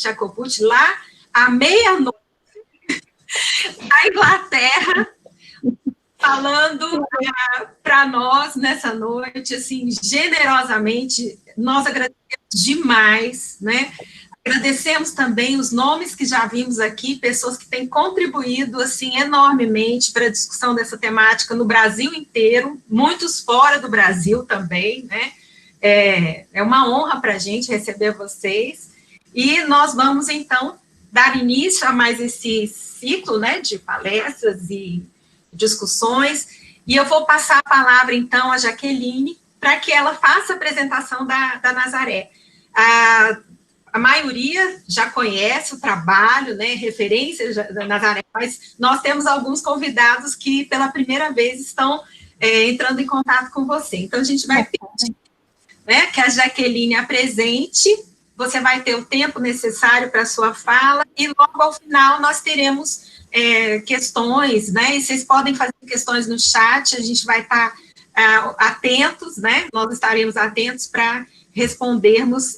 Jacopucci, lá à meia-noite, na Inglaterra, falando para nós nessa noite, assim, generosamente. Nós agradecemos demais, né? Agradecemos também os nomes que já vimos aqui, pessoas que têm contribuído, assim, enormemente para a discussão dessa temática no Brasil inteiro, muitos fora do Brasil também, né? É uma honra para a gente receber vocês, e nós vamos, então, dar início a mais esse ciclo, né, de palestras e discussões, e eu vou passar a palavra, então, à Jaqueline, para que ela faça a apresentação da Nazaré. A maioria já conhece o trabalho, né, referências da Nazaré, mas nós temos alguns convidados que, pela primeira vez, estão entrando em contato com você. Então, a gente vai pedir, né, que a Jaqueline apresente, você vai ter o tempo necessário para a sua fala, e logo ao final nós teremos questões, né, e vocês podem fazer questões no chat, a gente vai estar atentos, né, nós estaremos atentos para respondermos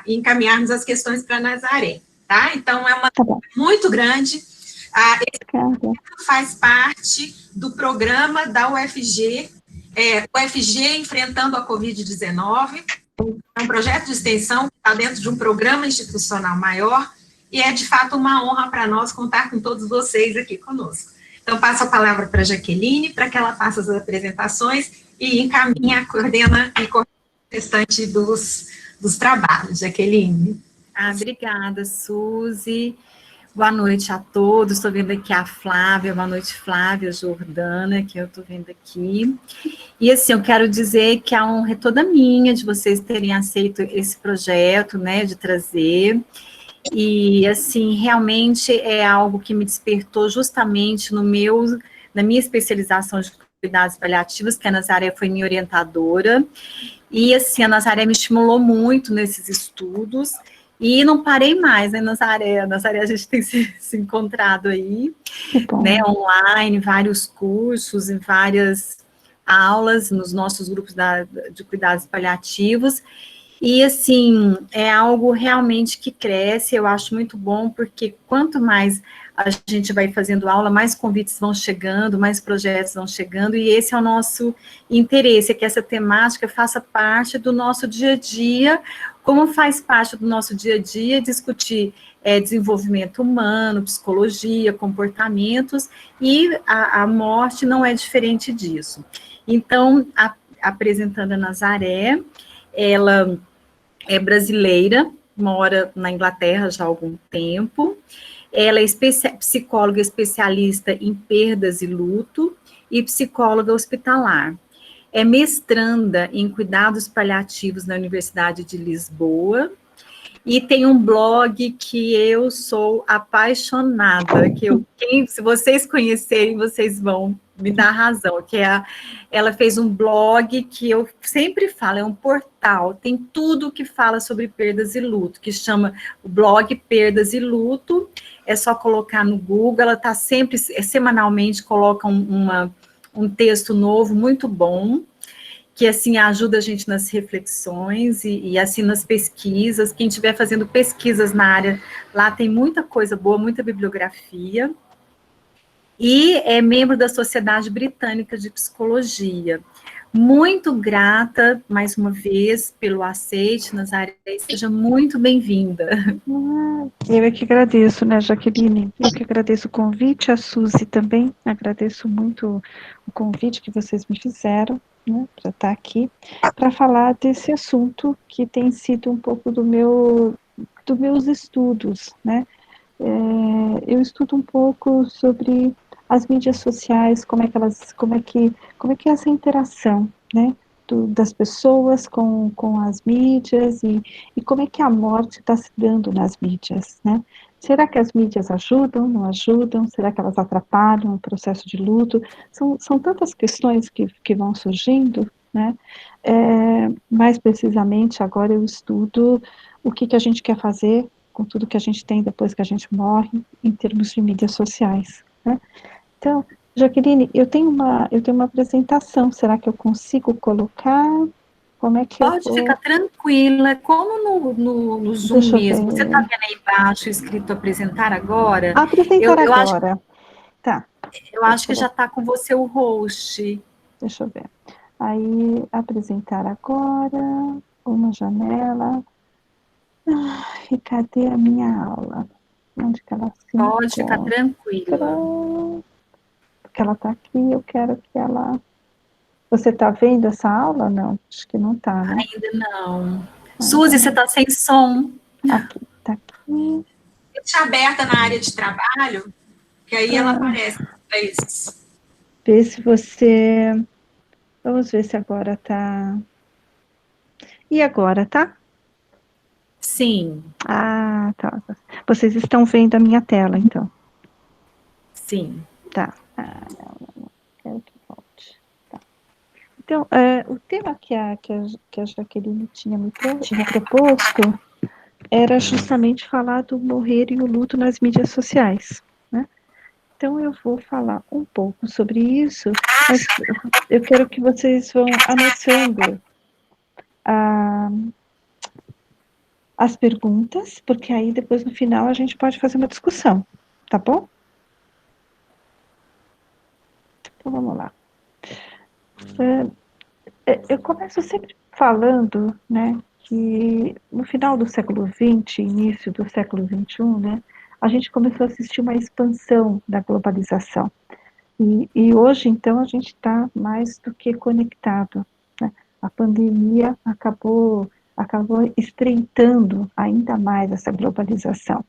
e encaminharmos as questões para Nazaré, tá? Então, é uma muito grande. Esse projeto faz parte do programa da UFG, UFG Enfrentando a Covid-19, é um projeto de extensão que está dentro de um programa institucional maior, e é, de fato, uma honra para nós contar com todos vocês aqui conosco. Então, passo a palavra para a Jaqueline, para que ela faça as apresentações e encaminhe, coordena e o restante dos trabalhos. Jaqueline. Obrigada, Suzy. Boa noite a todos. Estou vendo aqui a Flávia. Boa noite, Flávia Jordana, que eu estou vendo aqui. E, assim, eu quero dizer que a honra é toda minha de vocês terem aceito esse projeto, né, de trazer. E, assim, realmente é algo que me despertou justamente na minha especialização de cuidados paliativos, que a Nazaré foi minha orientadora. E, assim, a Nazaré me estimulou muito nesses estudos, e não parei mais, né, Nazaré? A Nazaré, a gente tem se encontrado aí, né, online, vários cursos e várias aulas nos nossos grupos de cuidados paliativos, e, assim, é algo realmente que cresce. Eu acho muito bom, porque quanto mais a gente vai fazendo aula, mais convites vão chegando, mais projetos vão chegando, e esse é o nosso interesse, é que essa temática faça parte do nosso dia a dia, como faz parte do nosso dia a dia discutir desenvolvimento humano, psicologia, comportamentos, e a morte não é diferente disso. Então, apresentando a Nazaré, ela é brasileira, mora na Inglaterra já há algum tempo. Ela é psicóloga especialista em perdas e luto e psicóloga hospitalar. É mestranda em cuidados paliativos na Universidade de Lisboa, e tem um blog que eu sou apaixonada, se vocês conhecerem, vocês vão me dar razão, ela fez um blog que eu sempre falo, é um portal, tem tudo que fala sobre perdas e luto, que chama o blog Perdas e Luto. É só colocar no Google, ela está sempre, semanalmente, coloca um texto novo, muito bom, que, assim, ajuda a gente nas reflexões e assim, nas pesquisas. Quem estiver fazendo pesquisas na área, lá tem muita coisa boa, muita bibliografia. E é membro da Sociedade Britânica de Psicologia. Muito grata, mais uma vez, pelo aceite, Nazaré, seja muito bem-vinda. Eu é que agradeço, né, Jaqueline? Eu que agradeço o convite, a Suzy também, agradeço muito o convite que vocês me fizeram, né, para estar aqui, para falar desse assunto que tem sido um pouco dos meus estudos, né? Eu estudo um pouco sobre as mídias sociais, como é que é essa interação, né, das pessoas com as mídias, e como é que a morte está se dando nas mídias, né? Será que as mídias ajudam, não ajudam? Será que elas atrapalham o processo de luto? São tantas questões que vão surgindo, né? Mais precisamente, agora eu estudo o que a gente quer fazer com tudo que a gente tem depois que a gente morre, em termos de mídias sociais, né? Então, Jaqueline, eu tenho uma apresentação, será que eu consigo colocar? Como é que eu Pode vou... ficar tranquila, como no Zoom Deixa eu mesmo. Você está ver. vendo aí embaixo escrito apresentar agora? Apresentar Eu acho, agora. Tá, eu acho deixa que eu ver. já está com você o host. Deixa eu ver. Aí, apresentar agora, uma janela. E cadê a minha aula? Onde que ela se Pode ficar encontra? tranquila. Porque ela está aqui, eu quero que ela... Você está vendo essa aula? Não, acho que não está, né? Ainda não. Ainda Suzy, você não. está sem som. Aqui, tá aqui. Deixa aberta na área de trabalho, que aí ela Ah, aparece para esses. vê se você... Vamos ver se agora tá... E agora, tá? Sim, Ah, tá. Vocês estão vendo a minha tela, então. sim. Tá. Ah, não. Quero que volte. Tá. Então, o tema que a Jaqueline tinha me proposto era justamente falar do morrer e o luto nas mídias sociais, né? Então, eu vou falar um pouco sobre isso, mas eu quero que vocês vão anotando as perguntas, porque aí depois no final a gente pode fazer uma discussão, tá bom? Então, vamos lá. Eu começo sempre falando, né, que no final do século XX, início do século XXI, né, a gente começou a assistir uma expansão da globalização. E hoje, então, a gente está mais do que conectado, né? A pandemia acabou estreitando ainda mais essa globalização.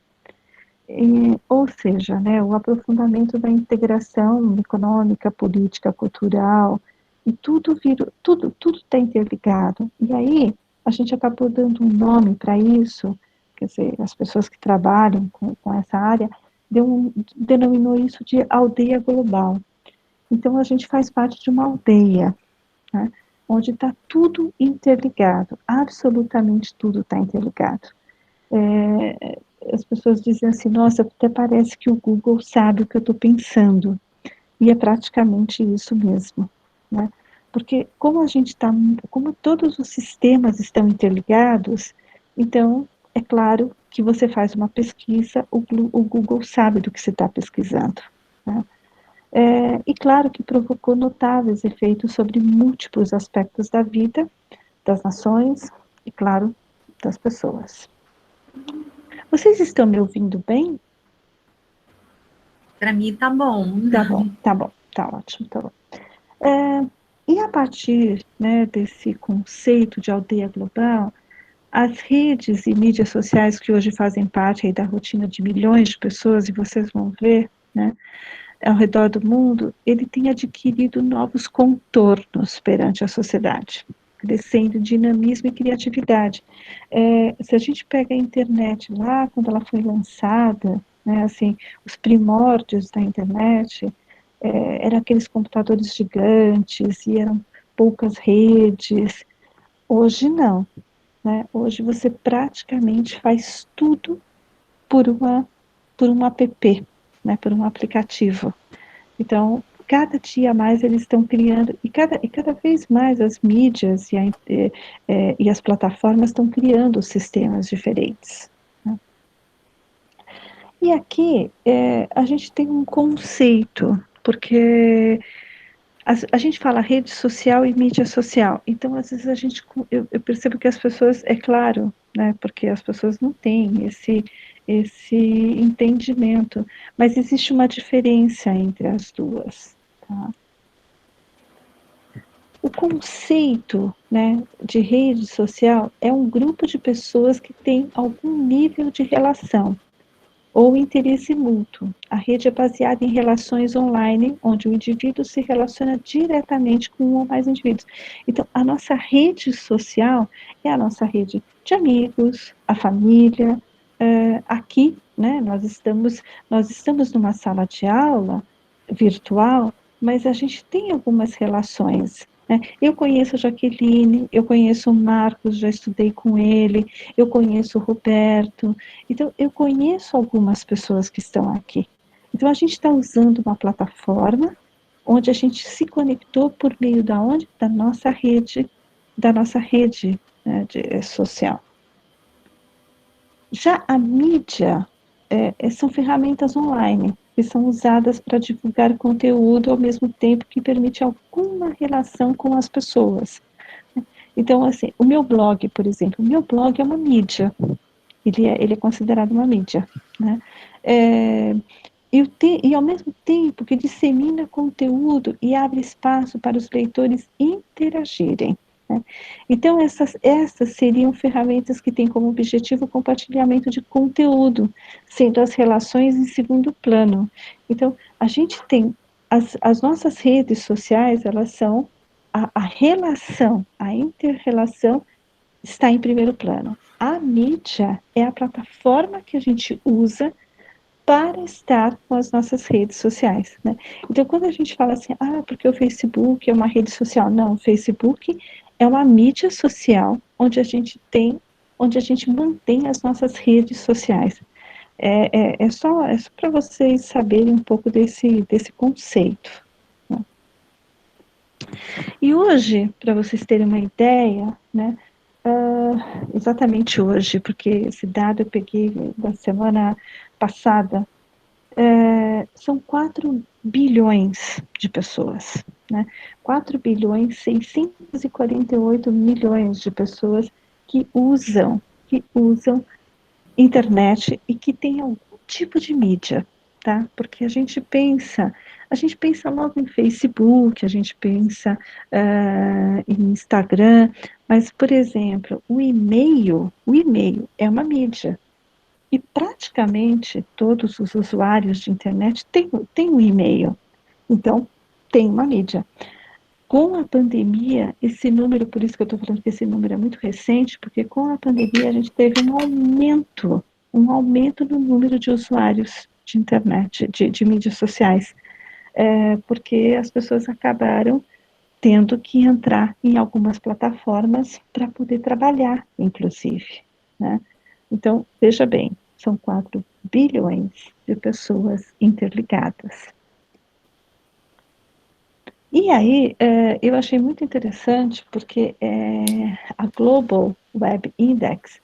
Ou seja, né, o aprofundamento da integração econômica, política, cultural, e tudo está interligado. E aí, a gente acabou dando um nome para isso, quer dizer, as pessoas que trabalham com essa área, denominou isso de aldeia global. Então, a gente faz parte de uma aldeia, né, onde está tudo interligado, absolutamente tudo está interligado. As pessoas dizem assim, nossa, até parece que o Google sabe o que eu estou pensando. E é praticamente isso mesmo, né? Porque como todos os sistemas estão interligados, então é claro que você faz uma pesquisa, o Google sabe do que você está pesquisando, né? E claro que provocou notáveis efeitos sobre múltiplos aspectos da vida, das nações e, claro, das pessoas. Vocês estão me ouvindo bem? Para mim tá bom. Tá bom, tá ótimo, tá bom. E a partir, né, desse conceito de aldeia global, as redes e mídias sociais que hoje fazem parte aí da rotina de milhões de pessoas, e vocês vão ver, né, ao redor do mundo, ele tem adquirido novos contornos perante a sociedade, crescendo dinamismo e criatividade. Se a gente pega a internet lá, quando ela foi lançada, né, assim, os primórdios da internet, eram aqueles computadores gigantes e eram poucas redes. Hoje não, né? Hoje você praticamente faz tudo por um app, né? Por um aplicativo. Então, cada dia mais eles estão criando, e cada vez mais as mídias e as plataformas estão criando sistemas diferentes, né? E aqui a gente tem um conceito, porque a gente fala rede social e mídia social, então às vezes eu percebo que as pessoas, é claro, né, porque as pessoas não têm esse entendimento, mas existe uma diferença entre as duas, tá? O conceito, né, de rede social é um grupo de pessoas que tem algum nível de relação ou interesse mútuo. A rede é baseada em relações online, onde o indivíduo se relaciona diretamente com um ou mais indivíduos. Então, a nossa rede social é a nossa rede de amigos, a família. Aqui, né, nós estamos numa sala de aula virtual, mas a gente tem algumas relações, né? Eu conheço a Jaqueline, eu conheço o Marcos, já estudei com ele, eu conheço o Roberto, então eu conheço algumas pessoas que estão aqui. Então a gente está usando uma plataforma onde a gente se conectou por meio da onde? Da nossa rede, da nossa rede, né, social. Já a mídia são ferramentas online, que são usadas para divulgar conteúdo ao mesmo tempo que permite alguma relação com as pessoas. Então, assim, o meu blog, por exemplo, o meu blog é uma mídia, ele é considerado uma mídia, né? E ao mesmo tempo que dissemina conteúdo e abre espaço para os leitores interagirem, né? Então, essas seriam ferramentas que têm como objetivo o compartilhamento de conteúdo, sendo as relações em segundo plano. Então, a gente tem as nossas redes sociais, elas são a relação, a inter-relação está em primeiro plano. A mídia é a plataforma que a gente usa para estar com as nossas redes sociais, né? Então, quando a gente fala assim, porque o Facebook é uma rede social, não, o Facebook é uma mídia social onde a gente mantém as nossas redes sociais. É só para vocês saberem um pouco desse conceito, né? E hoje, para vocês terem uma ideia, né, exatamente hoje, porque esse dado eu peguei da semana passada, são 4 bilhões de pessoas, né? 4 bilhões 648 milhões de pessoas que usam internet e que têm algum tipo de mídia, tá? Porque a gente pensa logo em Facebook, a gente pensa em Instagram, mas, por exemplo, o e-mail é uma mídia. E praticamente todos os usuários de internet têm um e-mail. Então, tem uma mídia. Com a pandemia, esse número, por isso que eu estou falando que esse número é muito recente, porque com a pandemia a gente teve um aumento no número de usuários de internet, de mídias sociais, porque as pessoas acabaram tendo que entrar em algumas plataformas para poder trabalhar, inclusive, né? Então, veja bem, são 4 bilhões de pessoas interligadas. E aí, eu achei muito interessante, porque a Global Web Index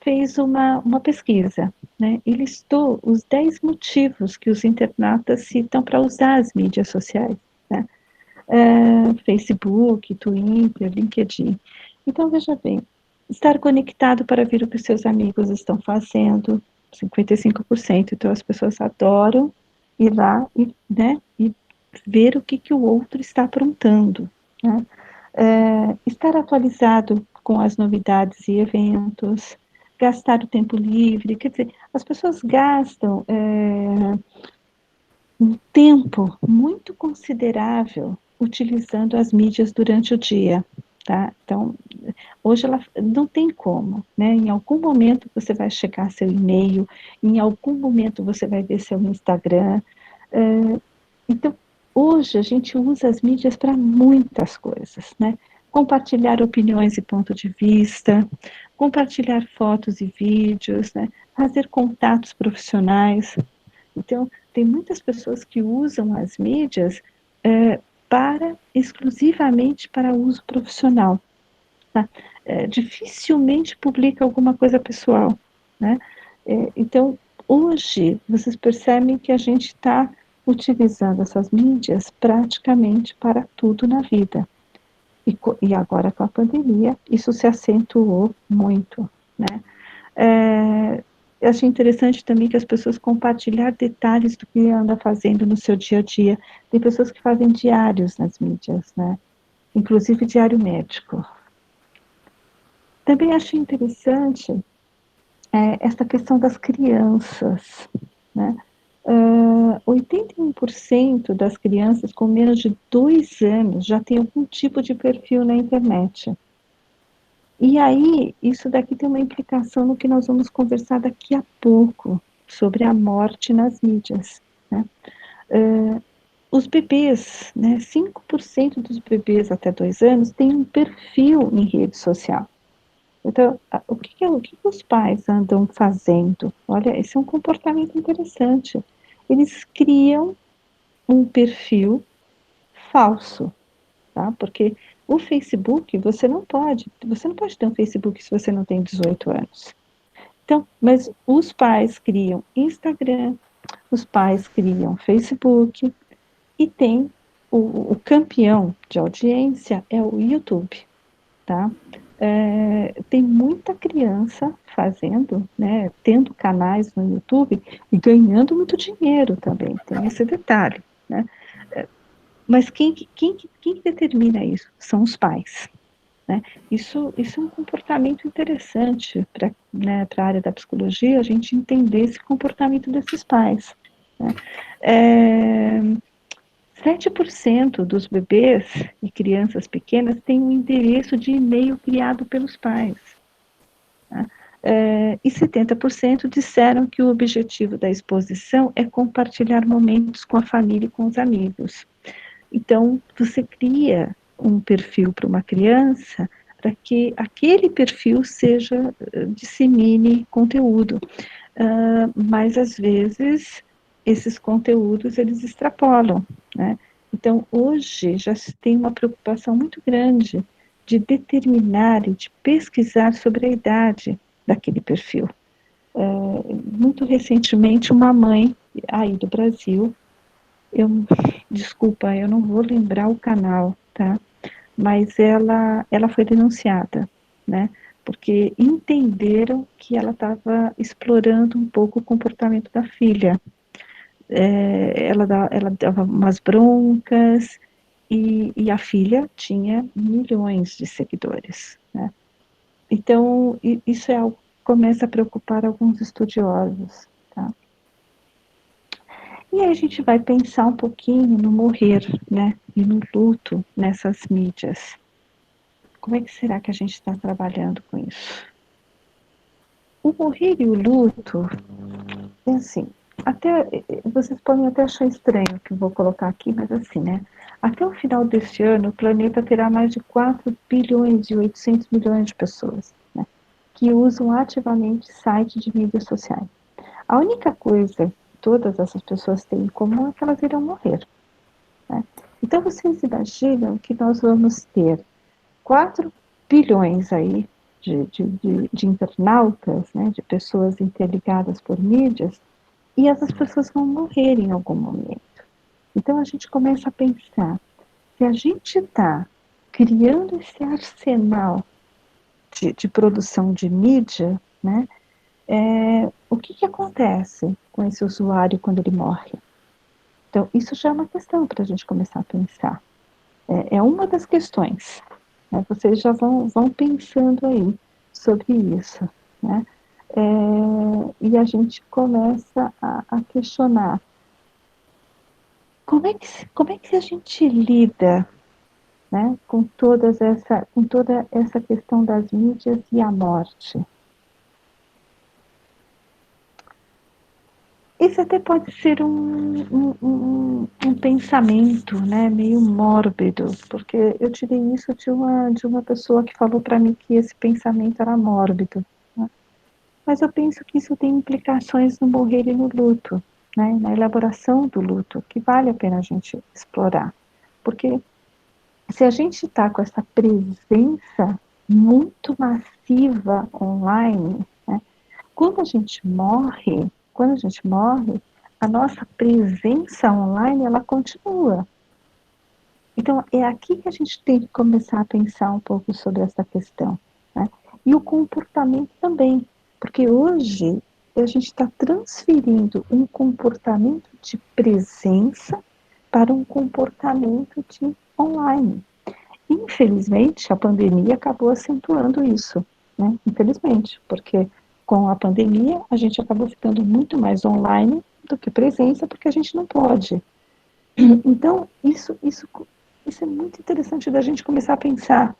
fez uma pesquisa, né, e listou os 10 motivos que os internautas citam para usar as mídias sociais, né, Facebook, Twitter, LinkedIn. Então, veja bem, estar conectado para ver o que seus amigos estão fazendo, 55%, então as pessoas adoram ir lá e ver o que o outro está aprontando, né? Estar atualizado com as novidades e eventos, gastar o tempo livre, quer dizer, as pessoas gastam um tempo muito considerável utilizando as mídias durante o dia, tá? Então, hoje ela não tem como, né? Em algum momento você vai checar seu e-mail, em algum momento você vai ver seu Instagram. Então, hoje a gente usa as mídias para muitas coisas, né? Compartilhar opiniões e ponto de vista, compartilhar fotos e vídeos, né? Fazer contatos profissionais. Então, tem muitas pessoas que usam as mídias exclusivamente para uso profissional, tá? Dificilmente publica alguma coisa pessoal, né? Então, hoje, vocês percebem que a gente está utilizando essas mídias praticamente para tudo na vida. E agora, com a pandemia, isso se acentuou muito, né? Eu achei interessante também que as pessoas compartilhar detalhes do que anda fazendo no seu dia a dia. Tem pessoas que fazem diários nas mídias, né? Inclusive diário médico. Também achei interessante essa questão das crianças, né? 81% das crianças com menos de 2 anos já tem algum tipo de perfil na internet. E aí, isso daqui tem uma implicação no que nós vamos conversar daqui a pouco, sobre a morte nas mídias, né? Os bebês, né, 5% dos bebês até 2 anos têm um perfil em rede social. Então, o que os pais andam fazendo? Olha, esse é um comportamento interessante. Eles criam um perfil falso, tá? Porque O Facebook, você não pode ter um Facebook se você não tem 18 anos. Então, mas os pais criam Instagram, os pais criam Facebook, e tem o campeão de audiência é o YouTube, tá? Tem muita criança fazendo, né, tendo canais no YouTube e ganhando muito dinheiro também, tem esse detalhe, né? Mas quem determina isso? São os pais, né? Isso é um comportamento interessante para, né, a área da psicologia, a gente entender esse comportamento desses pais, né? 7% dos bebês e crianças pequenas têm um endereço de e-mail criado pelos pais. Tá? E 70% disseram que o objetivo da exposição é compartilhar momentos com a família e com os amigos. Então, você cria um perfil para uma criança para que aquele perfil dissemine conteúdo. Mas, às vezes, esses conteúdos, eles extrapolam, né? Então, hoje, já se tem uma preocupação muito grande de determinar e de pesquisar sobre a idade daquele perfil. Muito recentemente, uma mãe aí do Brasil, desculpa, eu não vou lembrar o canal, tá? Mas ela foi denunciada, né? Porque entenderam que ela estava explorando um pouco o comportamento da filha. Ela dava umas broncas e a filha tinha milhões de seguidores, né? Então, isso é algo que começa a preocupar alguns estudiosos, tá? E aí a gente vai pensar um pouquinho no morrer, né? E no luto nessas mídias. Como é que será que a gente está trabalhando com isso? O morrer e o luto, é assim, vocês podem até achar estranho o que eu vou colocar aqui, mas assim, né? Até o final deste ano, o planeta terá mais de 4 bilhões e 800 milhões de pessoas, né, que usam ativamente sites de mídias sociais. A única coisa que todas essas pessoas têm em comum é que elas irão morrer, né? Então, vocês imaginam que nós vamos ter 4 bilhões aí de internautas, né, de pessoas interligadas por mídias, e essas pessoas vão morrer em algum momento. Então a gente começa a pensar, se a gente está criando esse arsenal de produção de mídia, né, o que acontece com esse usuário quando ele morre? Então, isso já é uma questão para a gente começar a pensar. É uma das questões. Né? Vocês já vão pensando aí sobre isso. Né? E a gente começa a questionar como é que a gente lida, né, com toda essa questão das mídias e a morte. Isso até pode ser um pensamento, né, meio mórbido, porque eu tirei isso de uma pessoa que falou para mim que esse pensamento era mórbido. Né? Mas eu penso que isso tem implicações no morrer e no luto, né, na elaboração do luto, que vale a pena a gente explorar. Porque se a gente está com essa presença muito massiva online, né, quando a gente morre, a nossa presença online, ela continua. Então, é aqui que a gente tem que começar a pensar um pouco sobre essa questão. Né? E o comportamento também, porque hoje a gente está transferindo um comportamento de presença para um comportamento de online. Infelizmente, a pandemia acabou acentuando isso, né? Infelizmente, porque com a pandemia a gente acabou ficando muito mais online do que presença, porque a gente não pode. Então, isso é muito interessante da gente começar a pensar.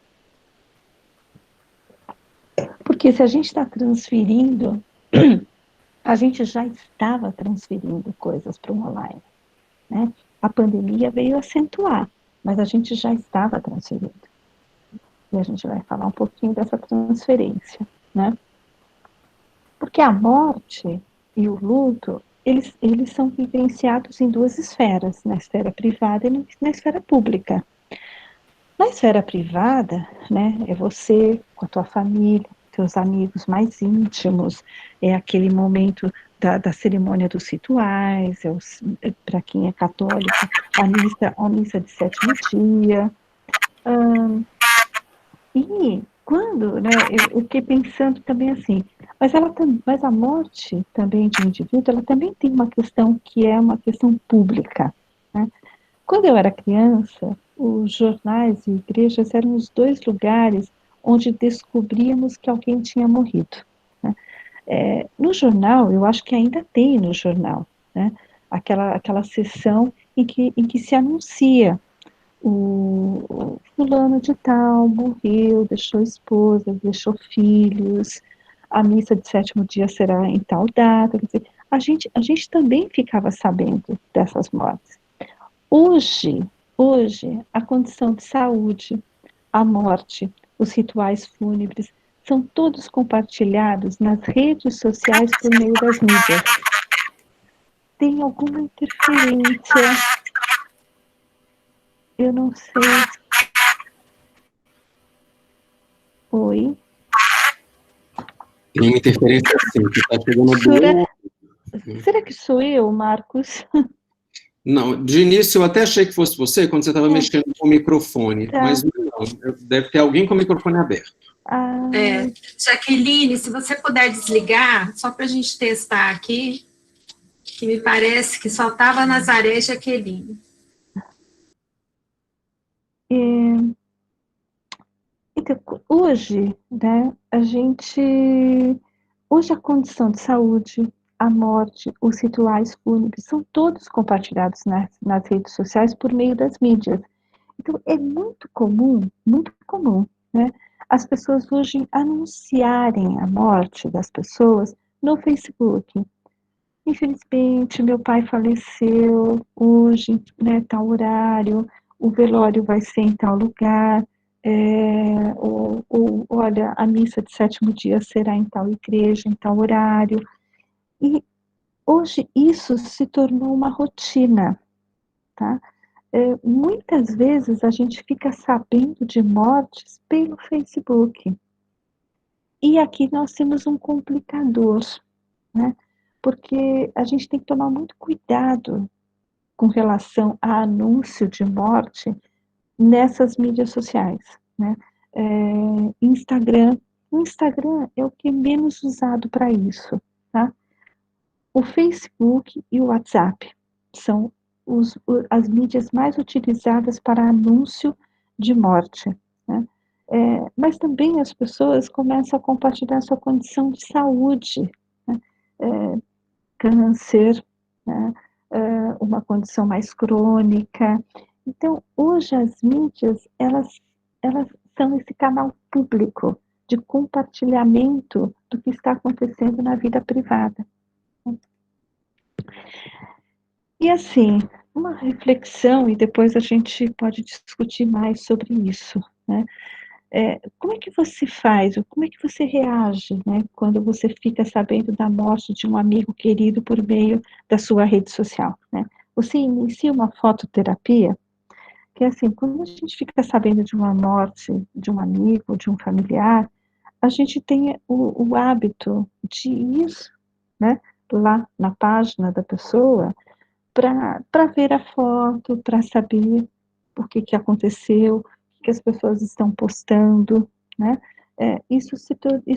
Porque se a gente está transferindo, a gente já estava transferindo coisas para o online, né? A pandemia veio acentuar, mas a gente já estava transferindo. E a gente vai falar um pouquinho dessa transferência, né? Porque a morte e o luto, eles são vivenciados em duas esferas, na esfera privada e na esfera pública. Na esfera privada, né, é você com a tua família, teus amigos mais íntimos, é aquele momento da cerimônia dos rituais, para quem é católico, a missa de sétimo dia. E quando, né, eu fiquei pensando também assim, mas a morte também de um indivíduo, ela também tem uma questão que é uma questão pública, né? Quando eu era criança, os jornais e igrejas eram os dois lugares onde descobríamos que alguém tinha morrido, né? No jornal, eu acho que ainda tem no jornal, né? Aquela sessão em que se anuncia o fulano de tal morreu, deixou esposa, deixou filhos, a missa de sétimo dia será em tal data. Quer dizer, a gente também ficava sabendo dessas mortes. Hoje, a condição de saúde, a morte, os rituais fúnebres, são todos compartilhados nas redes sociais por meio das mídias. Tem alguma interferência? Eu não sei. Oi? Tem uma interferência sim, que está chegando Será que sou eu, Marcos? Não, de início eu até achei que fosse você quando você estava mexendo com o microfone, Tá. mas não, deve ter alguém com o microfone aberto. Jaqueline, se você puder desligar, só para a gente testar aqui, que me parece que só estava Nazaré e Jaqueline. Então, hoje, né, hoje a condição de saúde, a morte, os rituais fúnebres são todos compartilhados nas redes sociais por meio das mídias. Então, é muito comum, né, as pessoas hoje anunciarem a morte das pessoas no Facebook. Infelizmente, meu pai faleceu hoje, né, tal horário, o velório vai ser em tal lugar, olha, a missa de sétimo dia será em tal igreja, em tal horário. E hoje isso se tornou uma rotina, tá? Muitas vezes a gente fica sabendo de mortes pelo Facebook. E aqui nós temos um complicador, né? Porque a gente tem que tomar muito cuidado com relação a anúncio de morte nessas mídias sociais, né? Instagram, o Instagram é o que é menos usado para isso, tá? O Facebook e o WhatsApp são as mídias mais utilizadas para anúncio de morte, né? Mas também as pessoas começam a compartilhar sua condição de saúde, né? Câncer, né? Uma condição mais crônica. Então, hoje as mídias, elas são esse canal público de compartilhamento do que está acontecendo na vida privada. E assim, uma reflexão, e depois a gente pode discutir mais sobre isso, né? Como é que você faz, ou como é que você reage, né, quando você fica sabendo da morte de um amigo querido por meio da sua rede social, né? Você inicia uma fototerapia, que é assim, quando a gente fica sabendo de uma morte de um amigo, de um familiar, a gente tem o hábito de ir, né, lá na página da pessoa, para ver a foto, para saber o que aconteceu, o que as pessoas estão postando, né? Isso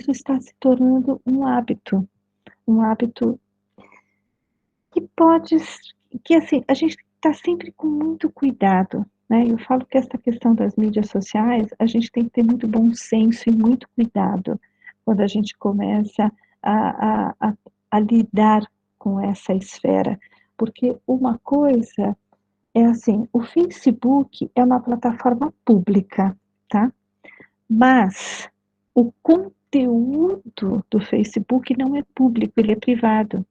está se tornando um hábito que pode, que assim, a gente está sempre com muito cuidado, né? Eu falo que essa questão das mídias sociais, a gente tem que ter muito bom senso e muito cuidado quando a gente começa a lidar com essa esfera, porque uma coisa é assim, o Facebook é uma plataforma pública, tá? Mas o conteúdo do Facebook não é público, ele é privado.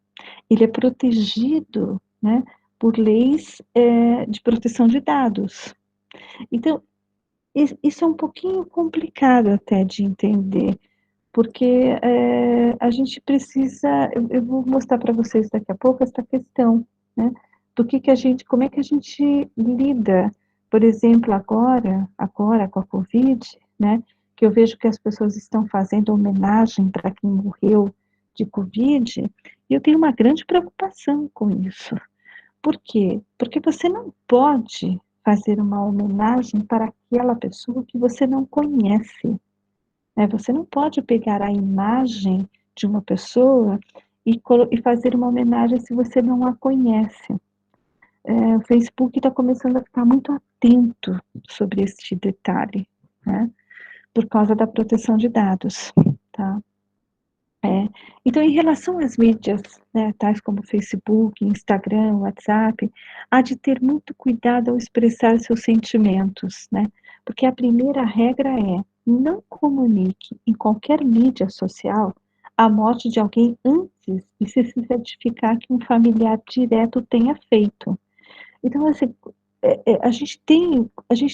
Ele é protegido, né, por leis de proteção de dados. Então, isso é um pouquinho complicado até de entender, porque a gente precisa, eu vou mostrar para vocês daqui a pouco essa questão, né, como é que a gente lida, Por exemplo, agora com a Covid, né, que eu vejo que as pessoas estão fazendo homenagem para quem morreu de Covid, e eu tenho uma grande preocupação com isso. Por quê? Porque você não pode fazer uma homenagem para aquela pessoa que você não conhece, né? Você não pode pegar a imagem de uma pessoa e fazer uma homenagem se você não a conhece. O Facebook está começando a ficar muito atento sobre este detalhe, né? Por causa da proteção de dados, tá? Então, em relação às mídias, né, tais como Facebook, Instagram, WhatsApp, há de ter muito cuidado ao expressar seus sentimentos, né? Porque a primeira regra é: não comunique em qualquer mídia social a morte de alguém antes de se certificar que um familiar direto tenha feito. Então, assim, a gente tem que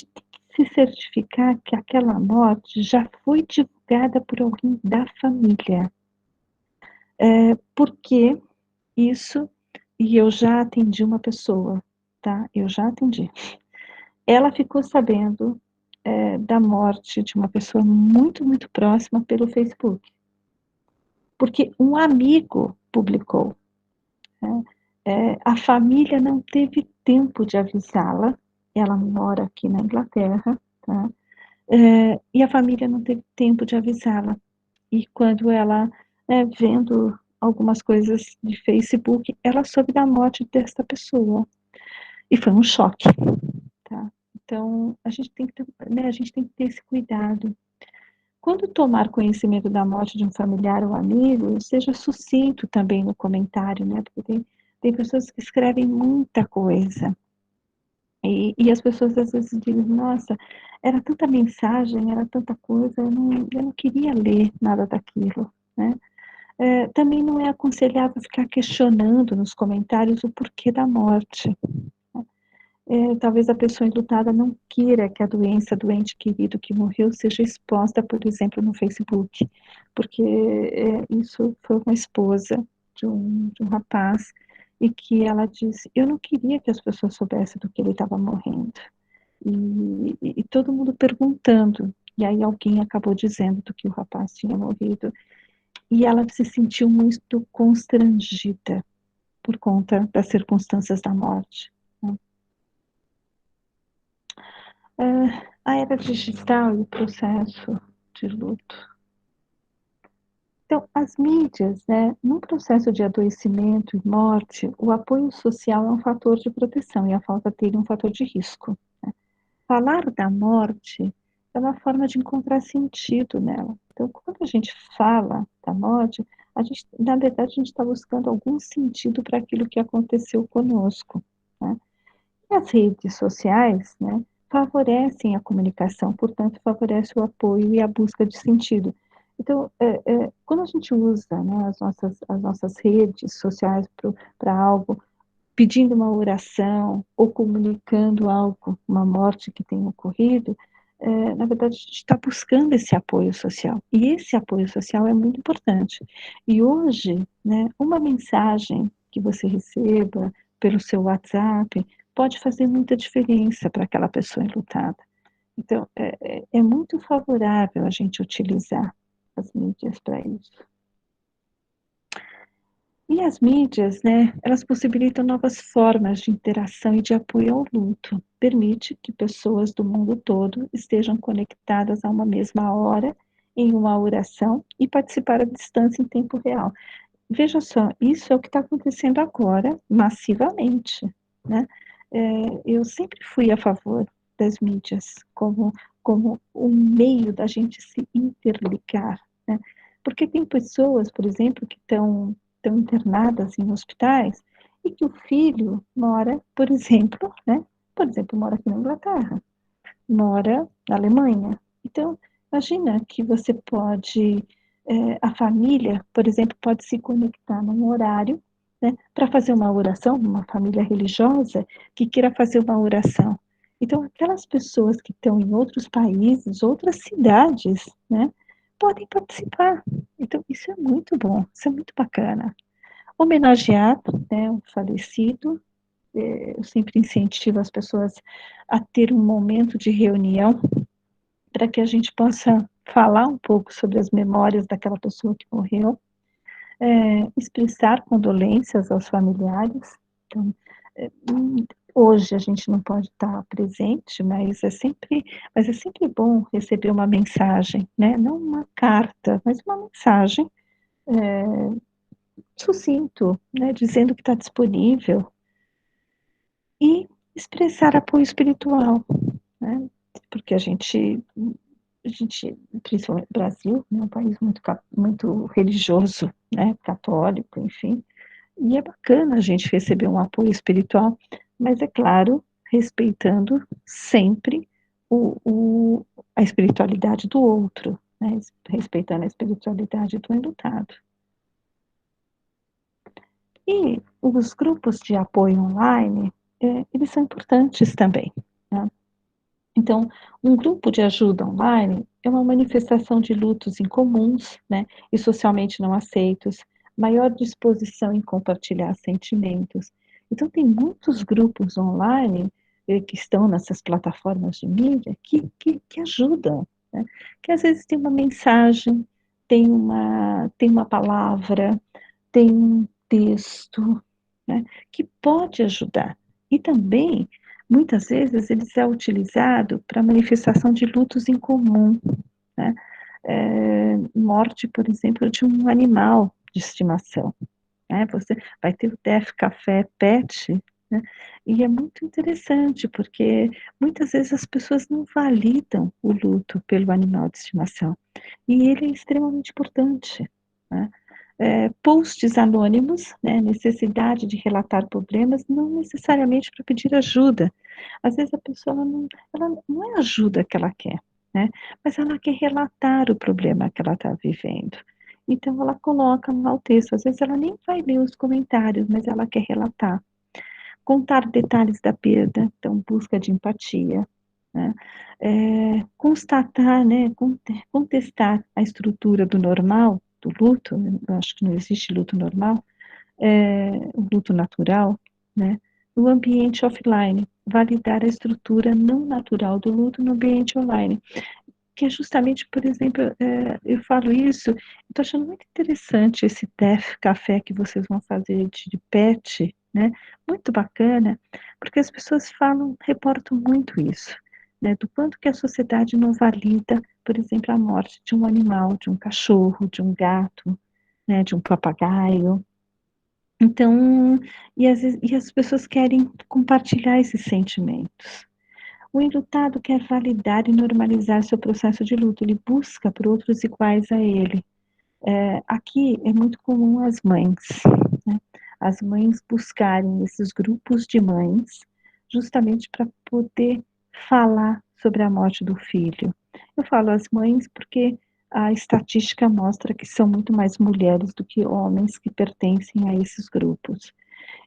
se certificar que aquela morte já foi divulgada por alguém da família. Porque isso, e eu já atendi uma pessoa, tá? Eu já atendi. Ela ficou sabendo da morte de uma pessoa muito, muito próxima pelo Facebook. Porque um amigo publicou, né? A família não teve tempo de avisá-la, ela mora aqui na Inglaterra, tá? E a família não teve tempo de avisá-la. E quando ela, vendo algumas coisas de Facebook, ela soube da morte dessa pessoa. E foi um choque, tá? Então, a gente tem que ter, né, a gente tem que ter esse cuidado. Quando tomar conhecimento da morte de um familiar ou amigo, seja sucinto também no comentário, né? Porque tem pessoas que escrevem muita coisa. E as pessoas às vezes dizem: nossa, era tanta mensagem, era tanta coisa, eu não queria ler nada daquilo, né? Também não é aconselhável ficar questionando nos comentários o porquê da morte. Talvez a pessoa enlutada não queira que a doença do ente querido que morreu seja exposta, por exemplo, no Facebook, porque isso foi uma esposa de um rapaz, e que ela disse: eu não queria que as pessoas soubessem do que ele estava morrendo. E todo mundo perguntando, e aí alguém acabou dizendo do que o rapaz tinha morrido, e ela se sentiu muito constrangida por conta das circunstâncias da morte, né? A era digital e o processo de luto. Então, as mídias, né, no processo de adoecimento e morte, o apoio social é um fator de proteção e a falta dele é um fator de risco, né? Falar da morte é uma forma de encontrar sentido nela. Então, quando a gente fala da morte, na verdade, a gente está buscando algum sentido para aquilo que aconteceu conosco, né? E as redes sociais, né, favorecem a comunicação, portanto, favorece o apoio e a busca de sentido. Então, quando a gente usa, né, as nossas redes sociais para algo, pedindo uma oração ou comunicando algo, uma morte que tenha ocorrido, na verdade, a gente está buscando esse apoio social. E esse apoio social é muito importante. E hoje, né, uma mensagem que você receba pelo seu WhatsApp pode fazer muita diferença para aquela pessoa enlutada. Então, é muito favorável a gente utilizar as mídias para isso. E as mídias, né, elas possibilitam novas formas de interação e de apoio ao luto. Permite que pessoas do mundo todo estejam conectadas a uma mesma hora, em uma oração, e participar à distância em tempo real. Veja só, isso é o que está acontecendo agora, massivamente, né? Eu sempre fui a favor das mídias como um meio da gente se interligar, né? Porque tem pessoas, por exemplo, que estão internadas em hospitais e que o filho mora, por exemplo, né? Por exemplo, mora aqui na Inglaterra, mora na Alemanha. Então, imagina que você pode, a família, por exemplo, pode se conectar num horário, né, para fazer uma oração, uma família religiosa que queira fazer uma oração. Então, aquelas pessoas que estão em outros países, outras cidades, né, podem participar. Então, isso é muito bom, isso é muito bacana. Homenagear, né, o falecido, eu sempre incentivo as pessoas a ter um momento de reunião para que a gente possa falar um pouco sobre as memórias daquela pessoa que morreu, expressar condolências aos familiares. Então, hoje a gente não pode estar presente, mas é sempre bom receber uma mensagem, né? Não uma carta, mas uma mensagem sucinto, né? Dizendo que está disponível e expressar apoio espiritual, né? Porque a gente, principalmente no Brasil, é um país muito religioso, né? Católico, enfim. E é bacana a gente receber um apoio espiritual, mas é claro, respeitando sempre a espiritualidade do outro, né? Respeitando a espiritualidade do enlutado. E os grupos de apoio online, eles são importantes também, né? Então, um grupo de ajuda online é uma manifestação de lutos incomuns, né, e socialmente não aceitos, maior disposição em compartilhar sentimentos. Então, tem muitos grupos online que estão nessas plataformas de mídia que ajudam, né, que às vezes tem uma mensagem, tem uma palavra, tem um texto, né, que pode ajudar. E também, muitas vezes, ele é utilizado para manifestação de lutos em comum, né? Morte, por exemplo, de um animal de estimação, né? Você vai ter o Death Café Pet, né? E é muito interessante, porque muitas vezes as pessoas não validam o luto pelo animal de estimação, e ele é extremamente importante, né? Posts anônimos, né, necessidade de relatar problemas, não necessariamente para pedir ajuda. Às vezes a pessoa ela não é ajuda que ela quer, né, mas ela quer relatar o problema que ela está vivendo. Então ela coloca lá o texto, às vezes ela nem vai ler os comentários, mas ela quer relatar. Contar detalhes da perda, então busca de empatia, né, constatar, né, contestar a estrutura do normal, do luto, eu acho que não existe luto normal, o luto natural, né, no ambiente offline, validar a estrutura não natural do luto no ambiente online, que é justamente, por exemplo, eu falo isso, estou achando muito interessante esse Death Café que vocês vão fazer de pet, né, muito bacana, porque as pessoas falam, reportam muito isso, né, do quanto que a sociedade não valida, por exemplo, a morte de um animal, de um cachorro, de um gato, né, de um papagaio. Então, e as pessoas querem compartilhar esses sentimentos. O enlutado quer validar e normalizar seu processo de luto, ele busca por outros iguais a ele. Aqui é muito comum as mães, né? As mães buscarem esses grupos de mães, justamente para poder falar sobre a morte do filho. Eu falo as mães porque a estatística mostra que são muito mais mulheres do que homens que pertencem a esses grupos.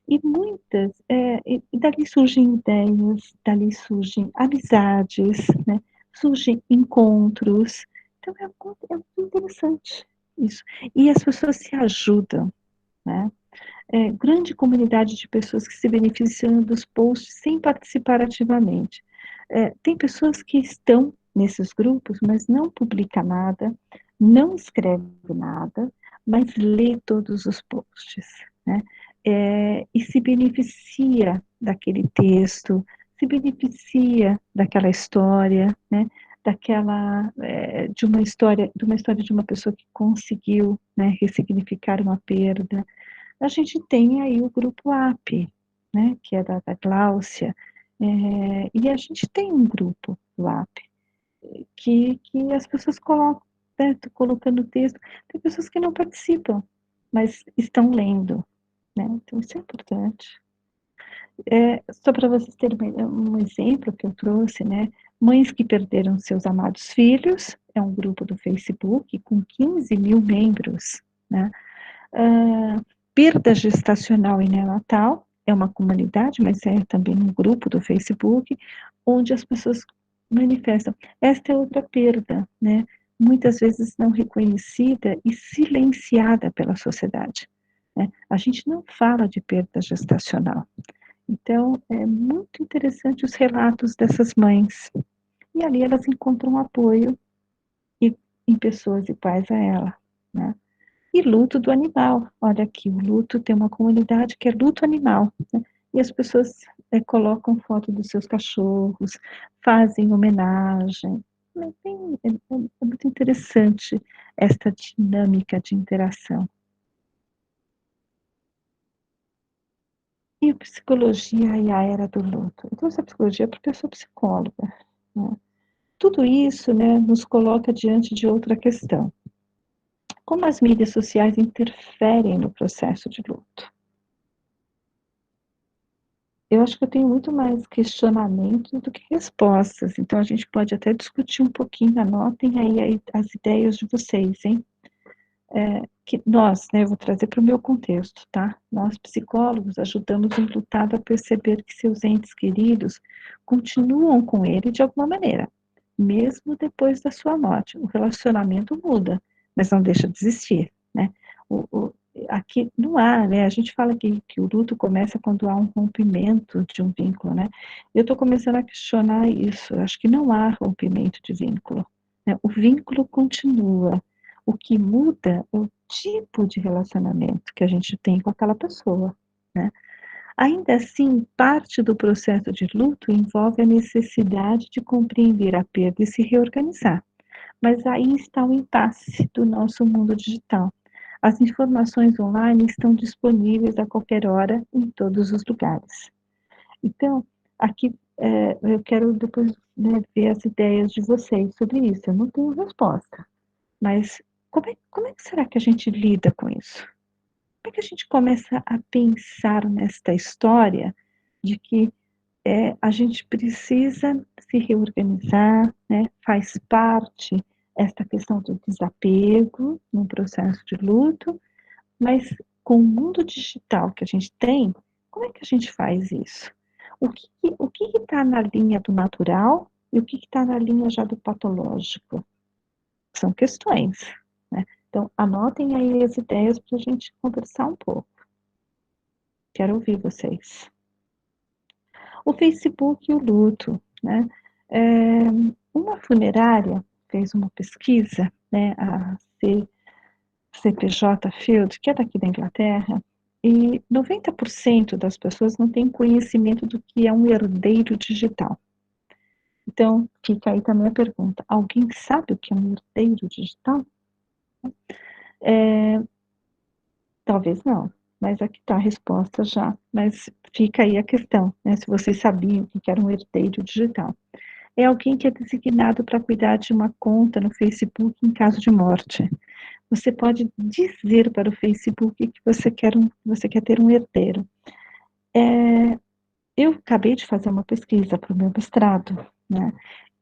E muitas, e dali surgem ideias, dali surgem amizades, né? Surgem encontros. Então é muito interessante isso. E as pessoas se ajudam, né? Grande comunidade de pessoas que se beneficiam dos posts sem participar ativamente. Tem pessoas que estão nesses grupos, mas não publica nada, não escreve nada, mas lê todos os posts, né? E se beneficia daquele texto, se beneficia daquela história, né? De uma história de uma pessoa que conseguiu, né, ressignificar uma perda. A gente tem aí o grupo AP, né, que é da Gláucia, e a gente tem um grupo do AP, que as pessoas colocam, né, colocando texto, tem pessoas que não participam, mas estão lendo, né, então isso é importante. Só para vocês terem um exemplo que eu trouxe, né, Mães que Perderam Seus Amados Filhos, é um grupo do Facebook com 15 mil membros, né, Perda Gestacional e Neonatal, é uma comunidade, mas é também um grupo do Facebook, onde as pessoas manifestam. Esta é outra perda, né? Muitas vezes não reconhecida e silenciada pela sociedade, né? A gente não fala de perda gestacional. Então, é muito interessante os relatos dessas mães. E ali elas encontram apoio em pessoas iguais a ela, né? E luto do animal. Olha aqui, o luto tem uma comunidade que é luto animal, né? E as pessoas colocam foto dos seus cachorros, fazem homenagem. É muito interessante esta dinâmica de interação. E a psicologia e a era do luto. Então, essa psicologia é porque eu sou psicóloga, né? Tudo isso, né, nos coloca diante de outra questão. Como as mídias sociais interferem no processo de luto? Eu acho que eu tenho muito mais questionamentos do que respostas, então a gente pode até discutir um pouquinho, anotem aí as ideias de vocês, hein? Que nós, né, eu vou trazer para o meu contexto, tá? Nós, psicólogos, ajudamos o enlutado a perceber que seus entes queridos continuam com ele de alguma maneira, mesmo depois da sua morte. O relacionamento muda, mas não deixa de existir, né? Aqui não há, né? A gente fala que o luto começa quando há um rompimento de um vínculo, né? Eu estou começando a questionar isso. Eu acho que não há rompimento de vínculo, né? O vínculo continua. O que muda é o tipo de relacionamento que a gente tem com aquela pessoa, né? Ainda assim, parte do processo de luto envolve a necessidade de compreender a perda e se reorganizar. Mas aí está o impasse do nosso mundo digital. As informações online estão disponíveis a qualquer hora, em todos os lugares. Então, aqui eu quero depois, né, ver as ideias de vocês sobre isso. Eu não tenho resposta, mas como é que será que a gente lida com isso? Como é que a gente começa a pensar nesta história de que a gente precisa se reorganizar, né? Faz parte esta questão do desapego no processo de luto, mas com o mundo digital que a gente tem, como é que a gente faz isso? O que está na linha do natural e o que está na linha já do patológico? São questões, né? Então, anotem aí as ideias para a gente conversar um pouco. Quero ouvir vocês. O Facebook e o luto, né? Uma funerária fez uma pesquisa, né, a CPJ Field, que é daqui da Inglaterra, e 90% das pessoas não têm conhecimento do que é um herdeiro digital. Então, fica aí também a pergunta: alguém sabe o que é um herdeiro digital? Talvez não, mas aqui está a resposta já. Mas fica aí a questão, né, se vocês sabiam o que era um herdeiro digital. É alguém que é designado para cuidar de uma conta no Facebook em caso de morte. Você pode dizer para o Facebook que você quer ter um herdeiro. Eu acabei de fazer uma pesquisa para o meu mestrado, né?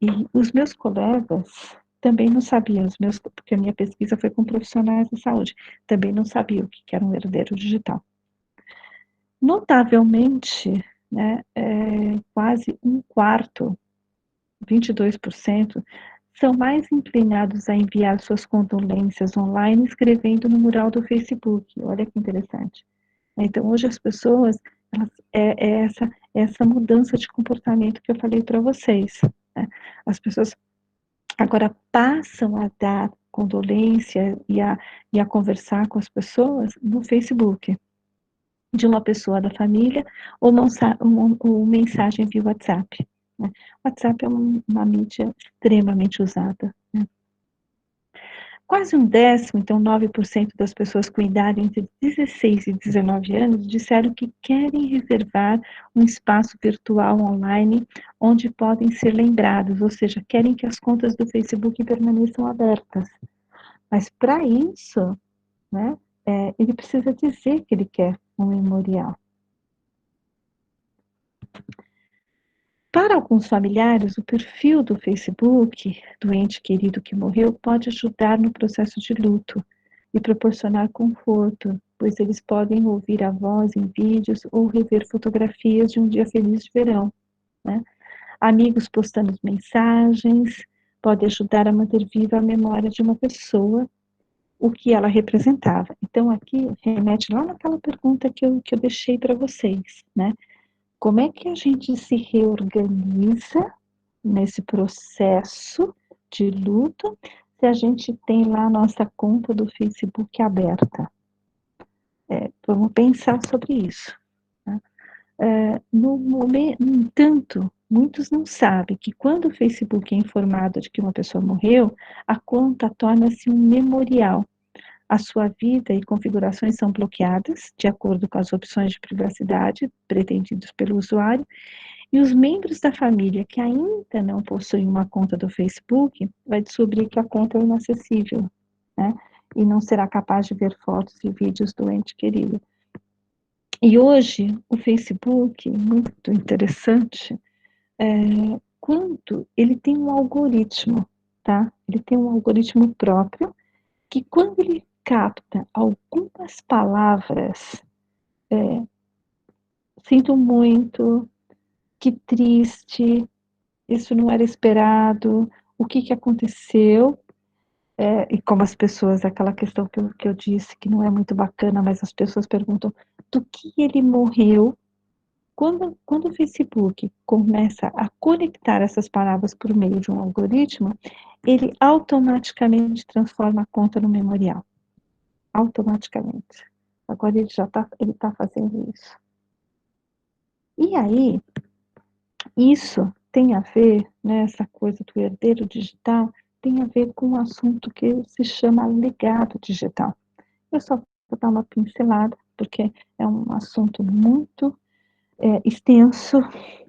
E os meus colegas também não sabiam, porque a minha pesquisa foi com profissionais de saúde, também não sabiam o que era um herdeiro digital. Notavelmente, né, quase um quarto, 22%, são mais inclinados a enviar suas condolências online escrevendo no mural do Facebook. Olha que interessante. Então, hoje as pessoas, essa mudança de comportamento que eu falei para vocês, né? As pessoas agora passam a dar condolência e a conversar com as pessoas no Facebook, de uma pessoa da família ou mensagem via WhatsApp, né? WhatsApp é uma mídia extremamente usada, né? Quase um décimo, então 9% das pessoas com idade entre 16 e 19 anos disseram que querem reservar um espaço virtual online onde podem ser lembrados, ou seja, querem que as contas do Facebook permaneçam abertas. Mas para isso, né, ele precisa dizer que ele quer um memorial. Para alguns familiares, o perfil do Facebook do ente querido que morreu pode ajudar no processo de luto e proporcionar conforto, pois eles podem ouvir a voz em vídeos ou rever fotografias de um dia feliz de verão, né? Amigos postando mensagens pode ajudar a manter viva a memória de uma pessoa, o que ela representava. Então, aqui remete lá naquela pergunta que eu deixei para vocês, né? como é que a gente se reorganiza nesse processo de luto se a gente tem lá a nossa conta do Facebook aberta? Vamos pensar sobre isso. Tá? No entanto, muitos não sabem que quando o Facebook é informado de que uma pessoa morreu, a conta torna-se um memorial. A sua vida e configurações são bloqueadas, de acordo com as opções de privacidade pretendidas pelo usuário, e os membros da família que ainda não possuem uma conta do Facebook vai descobrir que a conta é inacessível, né? E não será capaz de ver fotos e vídeos do ente querido. E hoje, o Facebook, muito interessante, quanto ele tem um algoritmo, tá? Ele tem um algoritmo próprio, que quando ele capta algumas palavras, sinto muito, que triste, isso não era esperado, o que aconteceu, e como as pessoas, aquela questão que eu disse, que não é muito bacana, mas as pessoas perguntam do que ele morreu. Quando o Facebook começa a conectar essas palavras por meio de um algoritmo, ele automaticamente transforma a conta no memorial. Automaticamente. Agora ele tá fazendo isso. E aí, isso tem a ver, né, essa coisa do herdeiro digital, tem a ver com um assunto que se chama legado digital. Eu só vou dar uma pincelada, porque é um assunto muito extenso,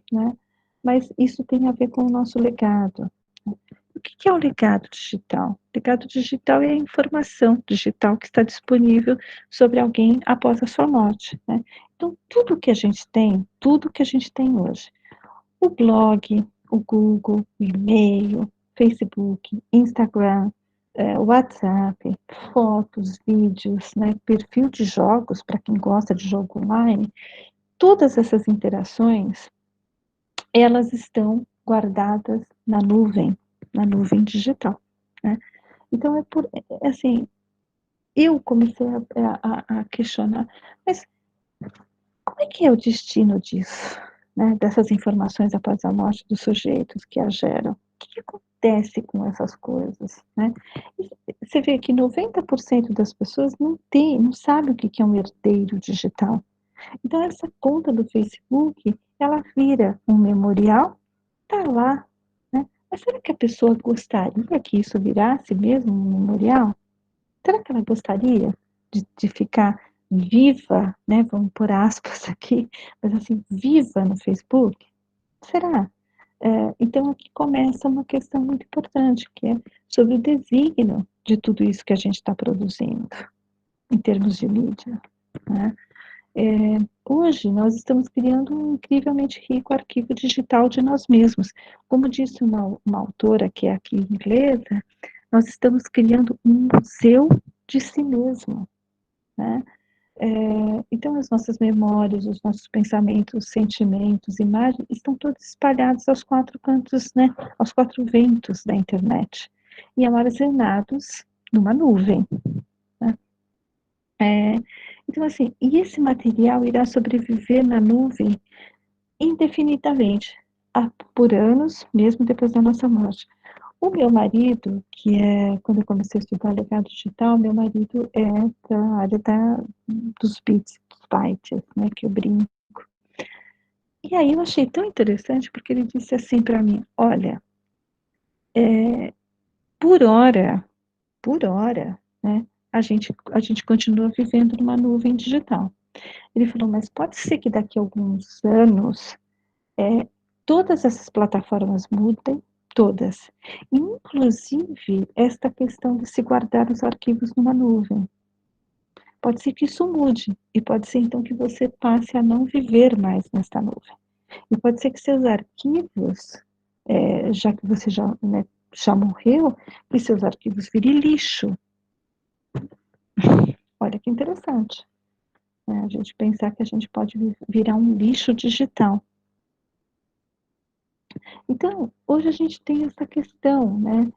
né? Mas isso tem a ver com o nosso legado. O que é o legado digital? O legado digital é a informação digital que está disponível sobre alguém após a sua morte, né? Então, tudo que a gente tem hoje, o blog, o Google, o e-mail, Facebook, Instagram, WhatsApp, fotos, vídeos, né, perfil de jogos, para quem gosta de jogo online, todas essas interações, elas estão guardadas na nuvem digital, né? Então, assim, eu comecei a questionar, mas como é que é o destino disso, né? Dessas informações após a morte dos sujeitos que as geram? O que acontece com essas coisas, né? E você vê que 90% das pessoas não sabe o que é um herdeiro digital. Então, essa conta do Facebook, ela vira um memorial, tá lá, né? Mas será que a pessoa gostaria que isso virasse mesmo um memorial? Será que ela gostaria de ficar viva, né? Vamos pôr aspas aqui, mas assim, viva no Facebook? Será? Então, aqui começa uma questão muito importante, que é sobre o desígnio de tudo isso que a gente está produzindo, em termos de mídia, né? Hoje, nós estamos criando um incrivelmente rico arquivo digital de nós mesmos. Como disse uma autora que é aqui inglesa, nós estamos criando um museu de si mesmo, né? Então, as nossas memórias, os nossos pensamentos, sentimentos, imagens, estão todos espalhados aos quatro cantos, né? Aos quatro ventos da internet e armazenados numa nuvem, né? Então, assim, e esse material irá sobreviver na nuvem indefinidamente, por anos, mesmo depois da nossa morte. O meu marido, quando eu comecei a estudar legado digital, meu marido é da área dos bits, dos bytes, né, que eu brinco. E aí eu achei tão interessante, porque ele disse assim para mim, olha, por hora, né, a gente continua vivendo numa nuvem digital. Ele falou, mas pode ser que daqui a alguns anos todas essas plataformas mudem, todas. Inclusive, esta questão de se guardar os arquivos numa nuvem. Pode ser que isso mude, e pode ser então que você passe a não viver mais nesta nuvem. E pode ser que seus arquivos, já que você já morreu, que seus arquivos virem lixo. Olha que interessante, né? A gente pensar que a gente pode virar um lixo digital. Então, hoje a gente tem essa questão, né?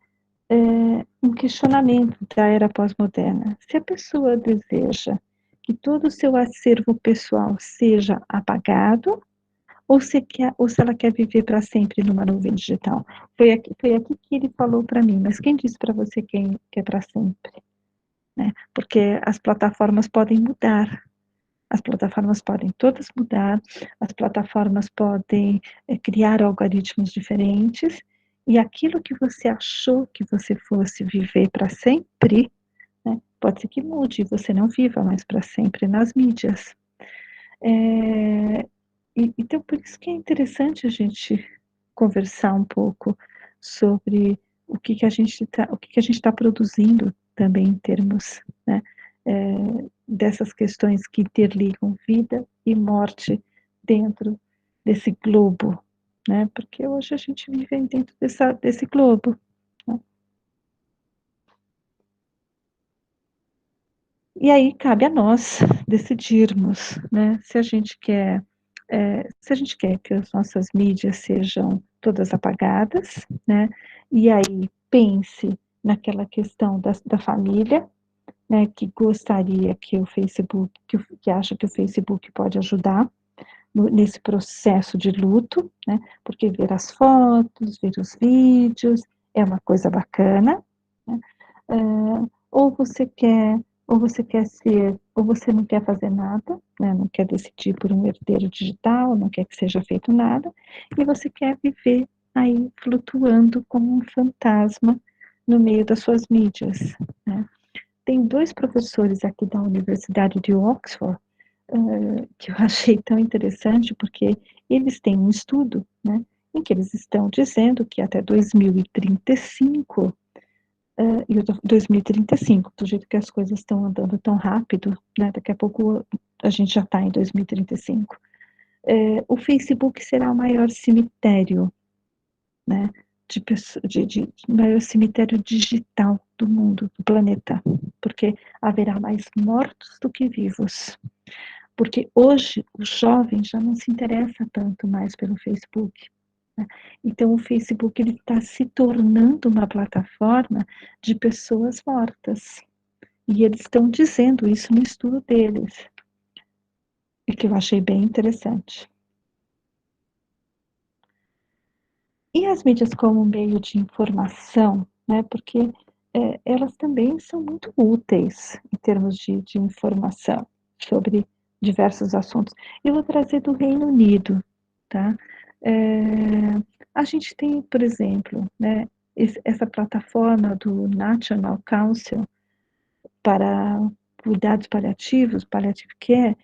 Um questionamento da era pós-moderna. Se a pessoa deseja que todo o seu acervo pessoal seja apagado, ou se ela quer viver para sempre numa nuvem digital. Foi aqui que ele falou para mim, mas quem disse para você que é para sempre? Né? Porque as plataformas podem mudar, as plataformas podem todas mudar, as plataformas podem criar algoritmos diferentes, e aquilo que você achou que você fosse viver para sempre, né, pode ser que mude, você não viva mais para sempre nas mídias. Então, por isso que é interessante a gente conversar um pouco sobre o que a gente está produzindo também em termos, né, dessas questões que interligam vida e morte dentro desse globo, né, porque hoje a gente vive dentro desse globo. Né? E aí cabe a nós decidirmos, né, se a gente quer que as nossas mídias sejam todas apagadas, né, e aí pense naquela questão da família, né, que gostaria que o Facebook, que acha que o Facebook pode ajudar nesse processo de luto, né, porque ver as fotos, ver os vídeos é uma coisa bacana, né, ou você quer ser, ou você não quer fazer nada, né, não quer decidir por um herdeiro digital, não quer que seja feito nada, e você quer viver aí flutuando como um fantasma no meio das suas mídias. Né? Tem 2 professores aqui da Universidade de Oxford que eu achei tão interessante, porque eles têm um estudo, né, em que eles estão dizendo que até 2035 e 2035, do jeito que as coisas estão andando tão rápido, né, daqui a pouco a gente já está em 2035, o Facebook será o maior cemitério, né, de maior cemitério digital do mundo, do planeta, porque haverá mais mortos do que vivos. Porque hoje o jovem já não se interessa tanto mais pelo Facebook. Né? Então o Facebook está se tornando uma plataforma de pessoas mortas. E eles estão dizendo isso no estudo deles. E que eu achei bem interessante. E as mídias como meio de informação, né? Porque elas também são muito úteis em termos de informação sobre diversos assuntos. Eu vou trazer do Reino Unido, tá? A gente tem, por exemplo, né, essa plataforma do National Council para cuidados paliativos, Palliative Care,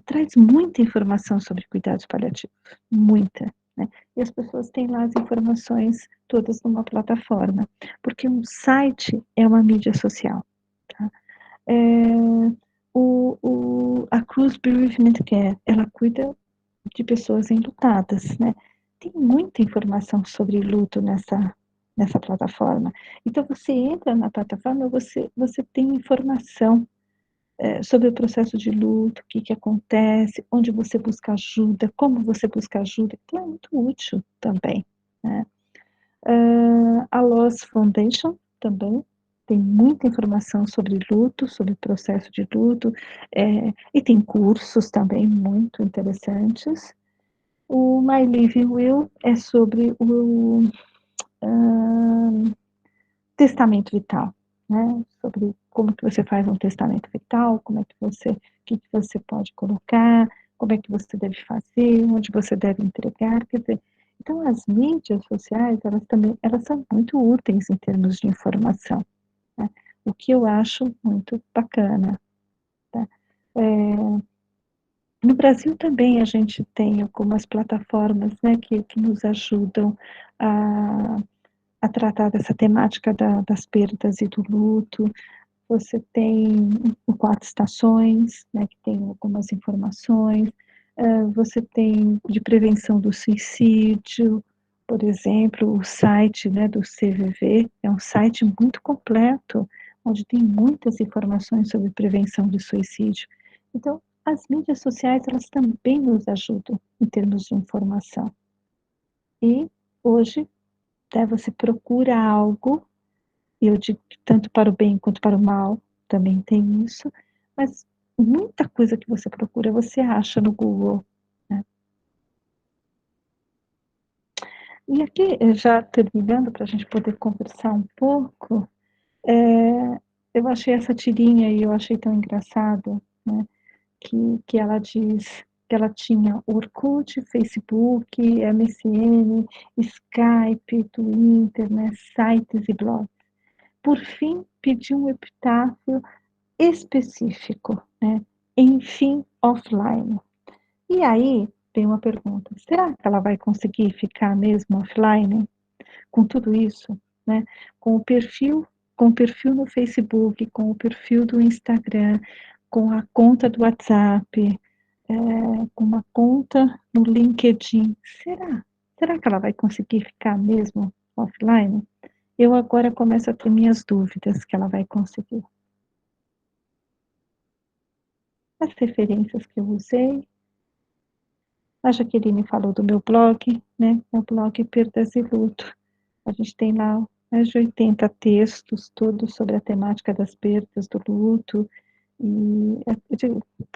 traz muita informação sobre cuidados paliativos, muita. Né? E as pessoas têm lá as informações todas numa plataforma, porque um site é uma mídia social. Tá? A Cruz Bereavement Care, ela cuida de pessoas enlutadas, né? Tem muita informação sobre luto nessa plataforma. Então, você entra na plataforma, você tem informação sobre o processo de luto, o que acontece, onde você busca ajuda, como você busca ajuda, então é muito útil também. Né? A Loss Foundation também tem muita informação sobre luto, sobre o processo de luto, e tem cursos também muito interessantes. O My Living Will é sobre o testamento vital, né? Sobre como que você faz um testamento vital, o que você pode colocar, como é que você deve fazer, onde você deve entregar, quer dizer, então as mídias sociais, elas são muito úteis em termos de informação, né? O que eu acho muito bacana, tá? No Brasil também a gente tem algumas plataformas, né, que nos ajudam a tratar dessa temática das perdas e do luto. Você tem o Quatro Estações, né, que tem algumas informações. Você tem de prevenção do suicídio, por exemplo, o site, né, do CVV, é um site muito completo, onde tem muitas informações sobre prevenção do suicídio. Então, as mídias sociais, elas também nos ajudam em termos de informação. E hoje, você procura algo, e eu digo que tanto para o bem quanto para o mal, também tem isso, mas muita coisa que você procura, você acha no Google. Né? E aqui, já terminando, para a gente poder conversar um pouco, eu achei essa tirinha e eu achei tão engraçado, né, que ela diz que ela tinha Orkut, Facebook, MSN, Skype, Twitter, né, sites e blogs. Por fim, pediu um epitáfio específico, né, enfim, offline. E aí, tem uma pergunta, será que ela vai conseguir ficar mesmo offline? Com tudo isso, né? Com o perfil no Facebook, com o perfil do Instagram, com a conta do WhatsApp, com uma conta no LinkedIn. Será? Será que ela vai conseguir ficar mesmo offline? Eu agora começo a ter minhas dúvidas que ela vai conseguir. As referências que eu usei, a Jaqueline falou do meu blog, né? Meu blog Perdas e Luto. A gente tem lá mais de 80 textos, todos sobre a temática das perdas, do luto, e é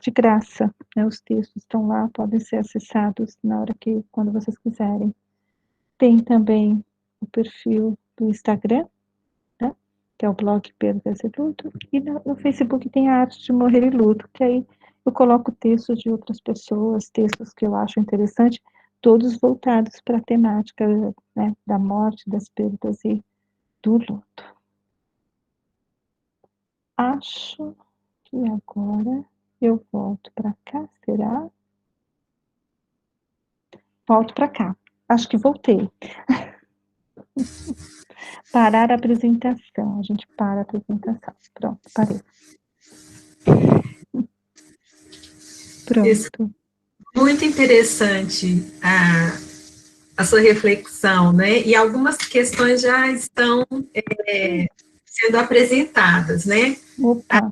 de graça, né? Os textos estão lá, podem ser acessados na hora que, quando vocês quiserem. Tem também o perfil do Instagram, né? Que é o blog Perdas e Luto, e no Facebook tem a Arte de Morrer e Luto, que aí eu coloco textos de outras pessoas, textos que eu acho interessante, todos voltados para a temática, né, da morte, das perdas e do luto. Acho que agora eu volto para cá, será? Volto para cá. Acho que voltei. Parar a apresentação. A gente para a apresentação. Pronto, parei. Pronto. Muito interessante a sua reflexão, né? E algumas questões já estão sendo apresentadas, né? Opa.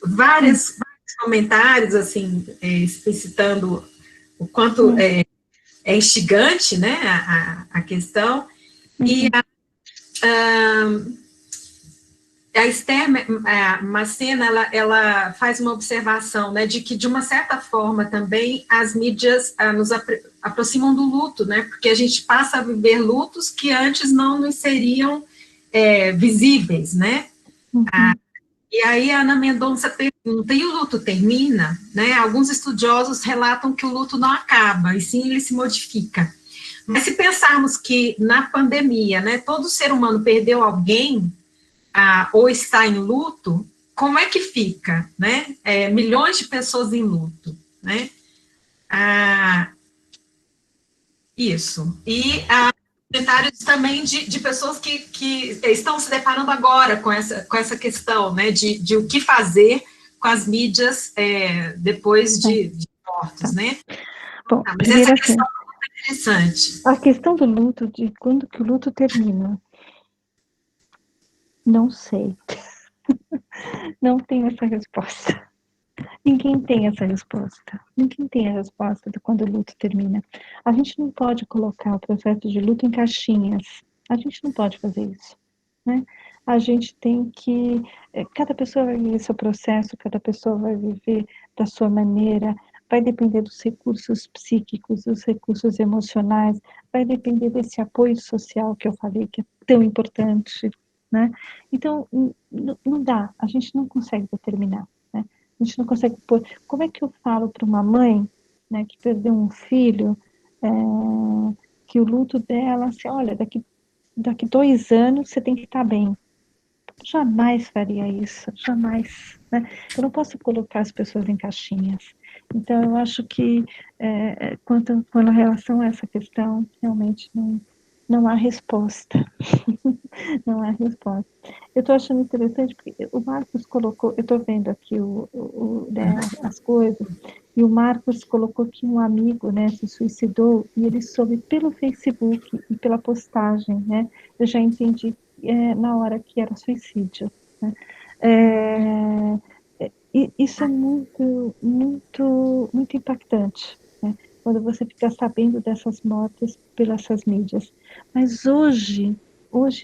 Vários comentários, assim, explicitando o quanto é instigante, né, a questão. E a Esther Macena, ela faz uma observação, né, de que, de uma certa forma, também as mídias nos aproximam do luto, né, porque a gente passa a viver lutos que antes não nos seriam visíveis, né. E aí a Ana Mendonça pergunta, e o luto termina? Né? Alguns estudiosos relatam que o luto não acaba, e sim ele se modifica. Mas se pensarmos que na pandemia, né, todo ser humano perdeu alguém, ou está em luto, como é que fica? Né? Milhões de pessoas em luto. Né? Isso. E comentários também de pessoas que estão se deparando agora com essa questão, né, de o que fazer com as mídias depois de mortos, né? Bom, Mas essa questão é muito interessante. A questão do luto, de quando que o luto termina, não sei. Não tenho essa resposta. Ninguém tem essa resposta. Ninguém tem a resposta de quando o luto termina. A gente não pode colocar o processo de luto em caixinhas. A gente não pode fazer isso, né? A gente tem que... Cada pessoa vai viver seu processo, cada pessoa vai viver da sua maneira, vai depender dos recursos psíquicos, dos recursos emocionais, vai depender desse apoio social que eu falei, que é tão importante, né? Então, não dá, a gente não consegue determinar, né? A gente não consegue pôr... Como é que eu falo para uma mãe, né, que perdeu um filho, que o luto dela, assim, olha, daqui 2 anos você tem que estar bem. Jamais faria isso, jamais, né? Eu não posso colocar as pessoas em caixinhas. Então, eu acho que, quanto a relação a essa questão, realmente não há resposta. Não há resposta. Eu estou achando interessante, porque o Marcos colocou, eu estou vendo aqui né, as coisas, e o Marcos colocou que um amigo, né, se suicidou, e ele soube pelo Facebook e pela postagem, né? Eu já entendi na hora que era suicídio, né? Isso é muito, muito, muito impactante, né? Quando você fica sabendo dessas mortes pelas mídias. Mas hoje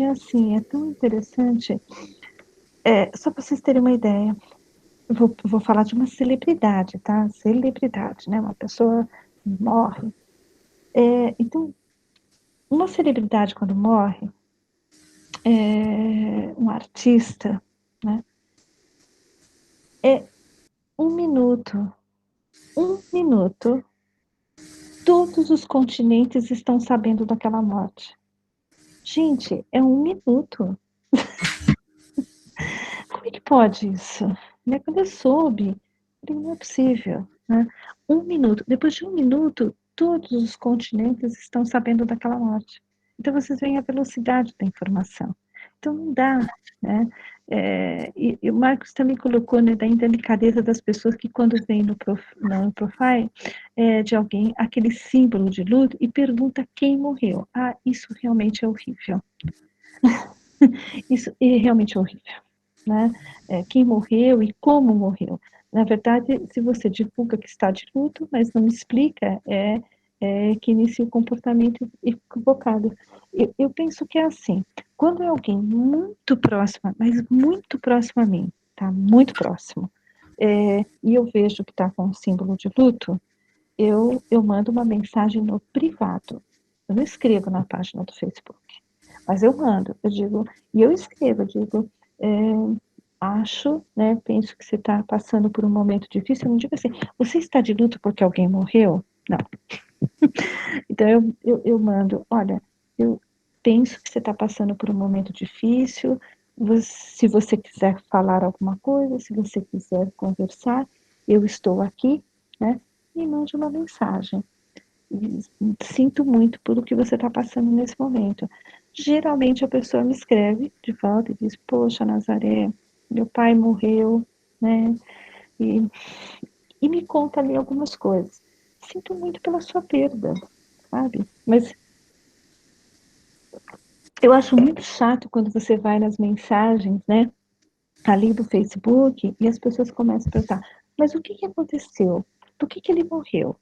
é assim, é tão interessante. Só para vocês terem uma ideia, eu vou falar de uma celebridade, tá? Celebridade, né? Uma pessoa morre. Então, uma celebridade quando morre, um artista, né, é 1 minuto, todos os continentes estão sabendo daquela morte. Gente, é 1 minuto. Como é que pode isso? Né? Quando eu soube, não é possível. Né? 1 minuto. Depois de 1 minuto, todos os continentes estão sabendo daquela morte. Então, vocês veem a velocidade da informação. Então, não dá. Né? E o Marcos também colocou, né, da indelicadeza das pessoas que, quando vem no profile de alguém, aquele símbolo de luto, e pergunta quem morreu. Ah, isso realmente é horrível. Isso é realmente horrível. Né? Quem morreu e como morreu. Na verdade, se você divulga que está de luto, mas não explica, que inicia o comportamento equivocado. Eu penso que é assim, quando é alguém muito próximo, mas muito próximo a mim, tá? Muito próximo, e eu vejo que está com um símbolo de luto, eu mando uma mensagem no privado. Eu não escrevo na página do Facebook, mas eu mando, eu digo, e eu escrevo, eu digo, acho, né, penso que você está passando por um momento difícil, eu não digo assim, você está de luto porque alguém morreu? Não. Então, eu mando, olha, eu penso que você está passando por um momento difícil, se você quiser falar alguma coisa, se você quiser conversar, eu estou aqui, né, e mande uma mensagem. E sinto muito por o que você está passando nesse momento. Geralmente a pessoa me escreve de volta e diz, poxa, Nazaré, meu pai morreu, né, e me conta ali algumas coisas. Sinto muito pela sua perda, sabe? Mas eu acho muito chato quando você vai nas mensagens, né, ali do Facebook, e as pessoas começam a perguntar, mas o que aconteceu? Por que ele morreu?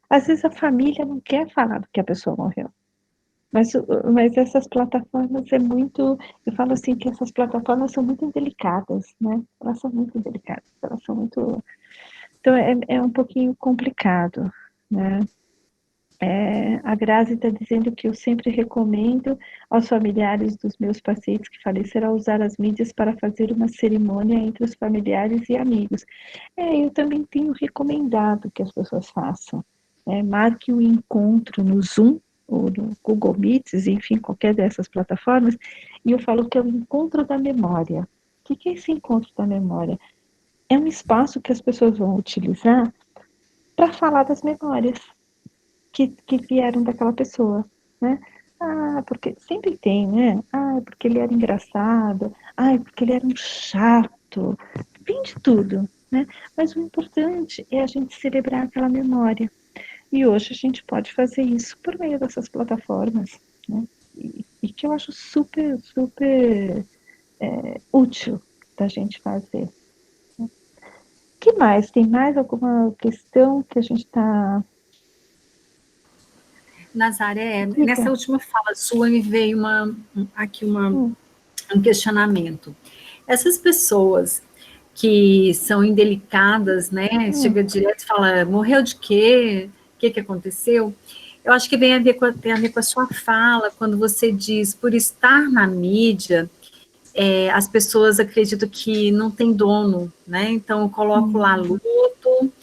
Às vezes a família não quer falar do que a pessoa morreu. Mas essas plataformas eu falo assim que essas plataformas são muito indelicadas, né? Elas são muito indelicadas, elas são muito... Então é um pouquinho complicado, né? A Grazi está dizendo que eu sempre recomendo aos familiares dos meus pacientes que faleceram usar as mídias para fazer uma cerimônia entre os familiares e amigos. Eu também tenho recomendado que as pessoas façam. Marque um encontro no Zoom, ou no Google Meets, enfim, qualquer dessas plataformas, e eu falo que é o encontro da memória. O que é esse encontro da memória? É um espaço que as pessoas vão utilizar para falar das memórias que vieram daquela pessoa, né? Ah, porque sempre tem, né? Ah, porque ele era engraçado. Ah, porque ele era um chato. Vem de tudo, né? Mas o importante é a gente celebrar aquela memória. E hoje a gente pode fazer isso por meio dessas plataformas, né? E que eu acho super, super útil da gente fazer. O que mais? Tem mais alguma questão que a gente está... Nazaré, nessa última fala sua me veio um questionamento. Essas pessoas que são indelicadas, né, chega direto e fala, morreu de quê? O que aconteceu? Eu acho que tem a ver com a sua fala, quando você diz, por estar na mídia, as pessoas acreditam que não tem dono, né, então eu coloco lá luto,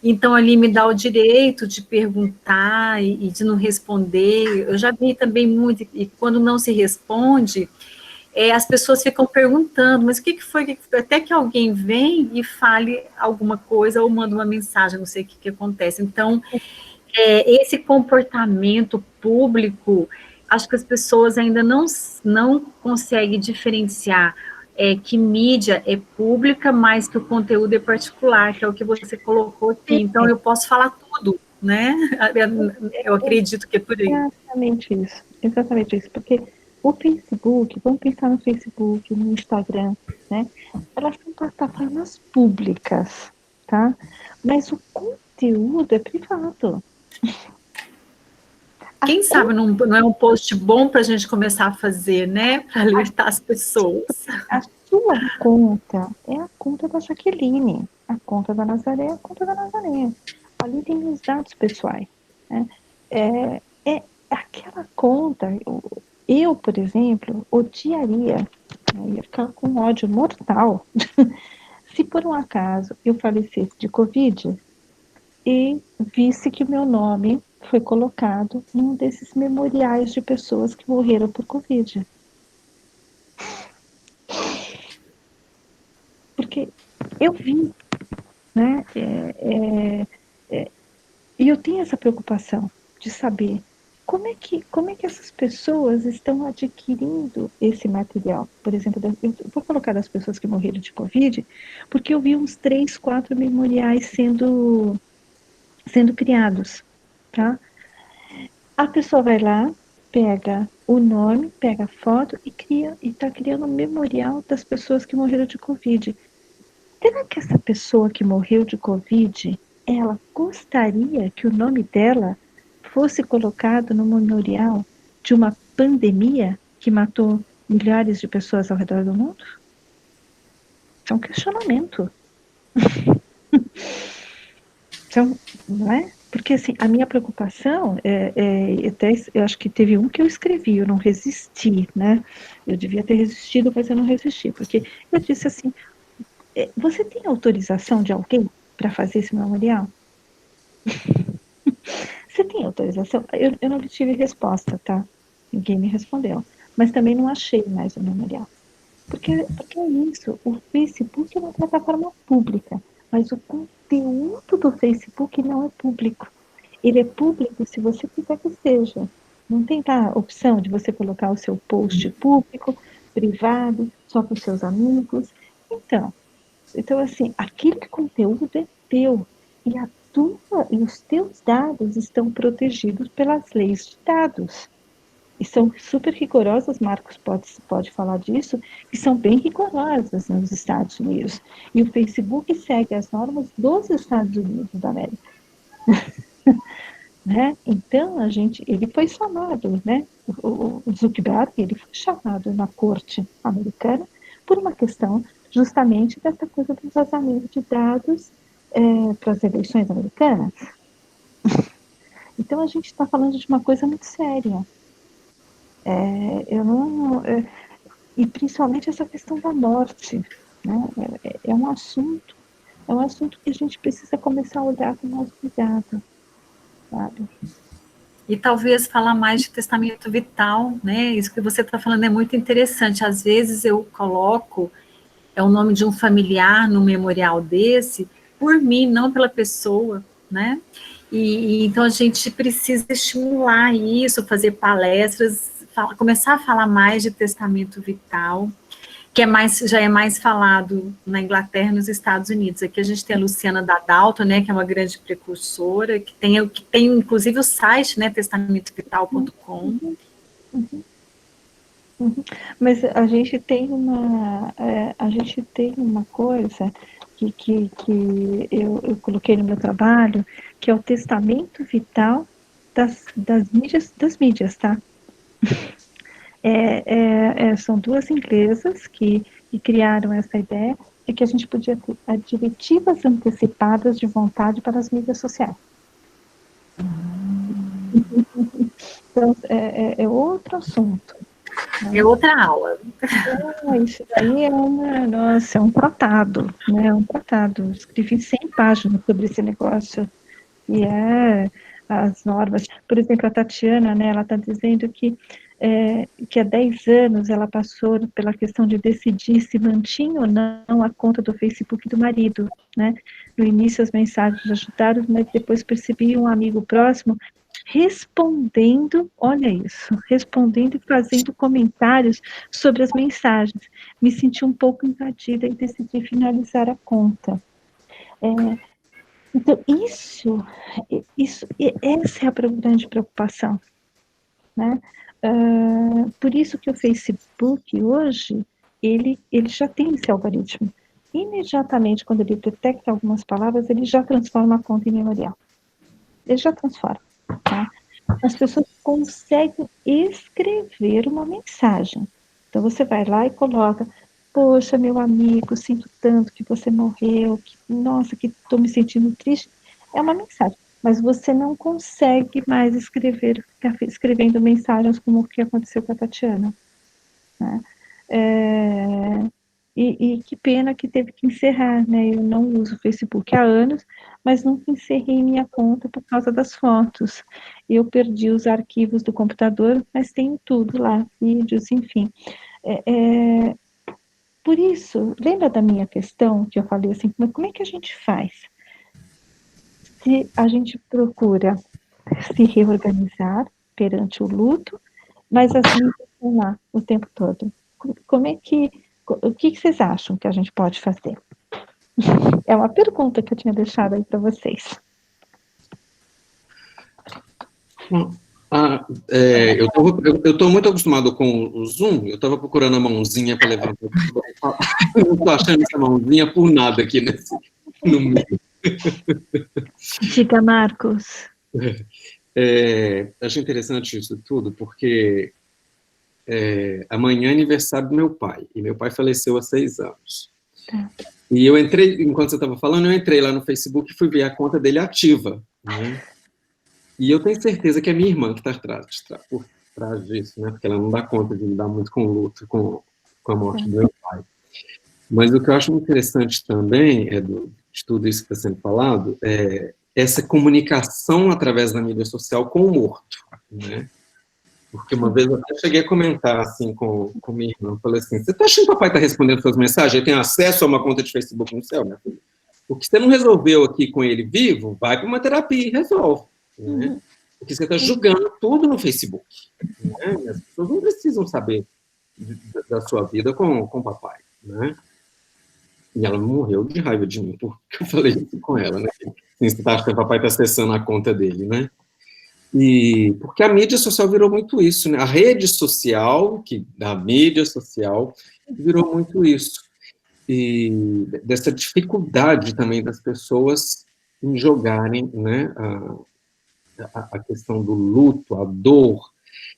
então ali me dá o direito de perguntar e de não responder. Eu já vi também muito, e quando não se responde, as pessoas ficam perguntando, mas o que foi? Até que alguém vem e fale alguma coisa ou manda uma mensagem, não sei o que acontece. Então, esse comportamento público, acho que as pessoas ainda não conseguem diferenciar que mídia é pública, mas que o conteúdo é particular, que é o que você colocou aqui. Então, eu posso falar tudo, né? Eu acredito que é por aí. Exatamente isso, porque o Facebook, vamos pensar no Facebook, no Instagram, né? Elas são plataformas públicas, tá? Mas o conteúdo é privado. Quem sabe não é um post bom para a gente começar a fazer, né? Para alertar as pessoas. A sua conta é a conta da Jaqueline, a conta da Nazaré é a conta da Nazaré. Ali tem os dados pessoais, né? aquela conta, eu, por exemplo, odiaria, né, ia ficar com ódio mortal, se por um acaso eu falecesse de Covid e visse que o meu nome foi colocado num desses memoriais de pessoas que morreram por Covid. Porque eu vi, né, e eu tenho essa preocupação de saber como é que essas pessoas estão adquirindo esse material. Por exemplo, eu vou colocar das pessoas que morreram de Covid, porque eu vi uns 3, 4 memoriais sendo criados, tá? A pessoa vai lá, pega o nome, pega a foto e está criando um memorial das pessoas que morreram de Covid. Será que essa pessoa que morreu de Covid, ela gostaria que o nome dela fosse colocado no memorial de uma pandemia que matou milhares de pessoas ao redor do mundo? É um questionamento. Então, não é? Porque, assim, a minha preocupação até, eu acho que teve um que eu escrevi, eu não resisti, né? Eu devia ter resistido, mas eu não resisti, porque eu disse assim, você tem autorização de alguém para fazer esse memorial? Você tem autorização? Eu não tive resposta, tá? Ninguém me respondeu. Mas também não achei mais o memorial. Porque é isso, o Facebook é uma plataforma pública, mas o conteúdo do Facebook não é público. Ele é público se você quiser que seja. Não tem a opção de você colocar o seu post público, privado, só para os seus amigos. Então, assim, aquele conteúdo é teu. E os teus dados estão protegidos pelas leis de dados. E são super rigorosas, Marcos pode falar disso, e são bem rigorosas nos Estados Unidos. E o Facebook segue as normas dos Estados Unidos da América. Né? Então, ele foi chamado, né? O Zuckerberg, ele foi chamado na corte americana por uma questão justamente dessa coisa do vazamento de dados para as eleições americanas. Então, a gente está falando de uma coisa muito séria. E principalmente essa questão da morte, né? É um assunto que a gente precisa começar a olhar com mais cuidado, sabe? E talvez falar mais de testamento vital, né? Isso que você está falando é muito interessante. Às vezes eu coloco o nome de um familiar no memorial desse, por mim, não pela pessoa, né? E então a gente precisa estimular isso, fazer palestras, começar a falar mais de testamento vital, que já é mais falado na Inglaterra e nos Estados Unidos. Aqui a gente tem a Luciana Dadalto, né, que é uma grande precursora, que tem inclusive o site, né, testamentovital.com. Mas a gente tem uma coisa que eu coloquei no meu trabalho, que é o testamento vital das mídias, tá? São duas inglesas que criaram essa ideia de que a gente podia ter diretivas antecipadas de vontade para as mídias sociais. Então, é outro assunto. É outra aula. Isso daí é um tratado, né? É um tratado. Escrevi 100 páginas sobre esse negócio. E as normas. Por exemplo, a Tatiana, né, ela está dizendo que há 10 anos ela passou pela questão de decidir se mantinha ou não a conta do Facebook do marido, né? No início as mensagens ajudaram, mas depois percebi um amigo próximo respondendo, olha isso, respondendo e fazendo comentários sobre as mensagens. Me senti um pouco invadida e decidi finalizar a conta. Então, essa é a grande preocupação, né? Por isso que o Facebook hoje, ele já tem esse algoritmo. Imediatamente, quando ele detecta algumas palavras, ele já transforma a conta em memorial. Ele já transforma, tá? As pessoas conseguem escrever uma mensagem. Então, você vai lá e coloca: poxa, meu amigo, sinto tanto que você morreu, nossa, que estou me sentindo triste. É uma mensagem. mas você não consegue mais ficar escrevendo mensagens como o que aconteceu com a Tatiana, né? E que pena que teve que encerrar, né? Eu não uso o Facebook há anos, mas nunca encerrei minha conta por causa das fotos. Eu perdi os arquivos do computador, mas tenho tudo lá, vídeos, enfim. Por isso, lembra da minha questão, que eu falei assim, como é que a gente faz? Se a gente procura se reorganizar perante o luto, mas as mídias estão lá o tempo todo. O que vocês acham que a gente pode fazer? É uma pergunta que eu tinha deixado aí para vocês. Eu estou muito acostumado com o Zoom, eu estava procurando a mãozinha para levantar. Não estou achando essa mãozinha por nada aqui no meio. Diga, Marcos. Acho interessante isso tudo, porque amanhã é aniversário do meu pai, e meu pai faleceu há 6 anos. Tá. E eu entrei, enquanto você estava falando, eu entrei lá no Facebook e fui ver a conta dele ativa, né? E eu tenho certeza que é minha irmã que está por trás disso, né? Porque ela não dá conta de lidar muito com o luto, com a morte do meu pai. Mas o que eu acho muito interessante também, de tudo isso que está sendo falado, é essa comunicação através da mídia social com o morto, né? Porque uma vez eu até cheguei a comentar assim com minha irmã, eu falei assim, você está achando que o papai está respondendo suas mensagens? Ele tem acesso a uma conta de Facebook no céu, minha filha? Porque você não resolveu aqui com ele vivo, vai para uma terapia e resolve. Né? Porque você está julgando tudo no Facebook. Né? As pessoas não precisam saber da sua vida com o papai. Né? E ela morreu de raiva de mim, porque eu falei isso com ela. Né? Assim, você acha que o papai está acessando a conta dele, né? E porque a mídia social virou muito isso, né? A rede social, da mídia social, virou muito isso. E dessa dificuldade também das pessoas em jogarem, né, a questão do luto, a dor,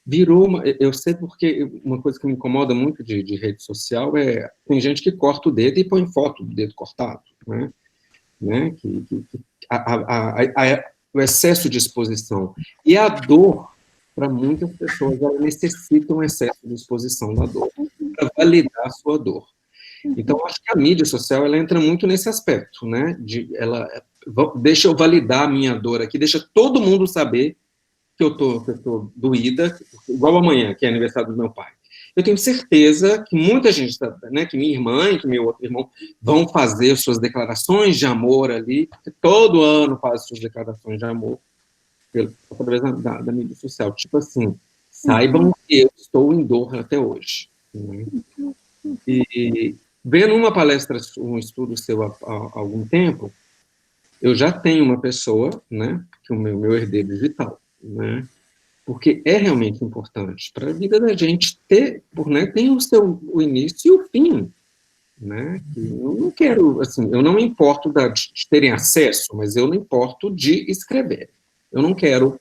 virou eu sei porque uma coisa que me incomoda muito de rede social tem gente que corta o dedo e põe foto do dedo cortado, né, o excesso de exposição. E a dor, para muitas pessoas, ela necessita um excesso de exposição da dor, para validar a sua dor. Então, acho que a mídia social, ela entra muito nesse aspecto, né? Deixa eu validar a minha dor aqui, deixa todo mundo saber que eu tô doída, igual amanhã, que é aniversário do meu pai. Eu tenho certeza que muita gente, né, que minha irmã e que meu outro irmão vão fazer suas declarações de amor ali, porque todo ano faz suas declarações de amor através da mídia social. Tipo assim, saibam que eu estou em dor até hoje. Né? E vendo uma palestra, um estudo seu há algum tempo, eu já tenho uma pessoa, né, que é o meu herdeiro digital, né? Porque é realmente importante para a vida da gente né, tem o início e o fim, né? Eu não quero, assim, eu não me importo de terem acesso, mas eu não importo de escrever. Eu não quero,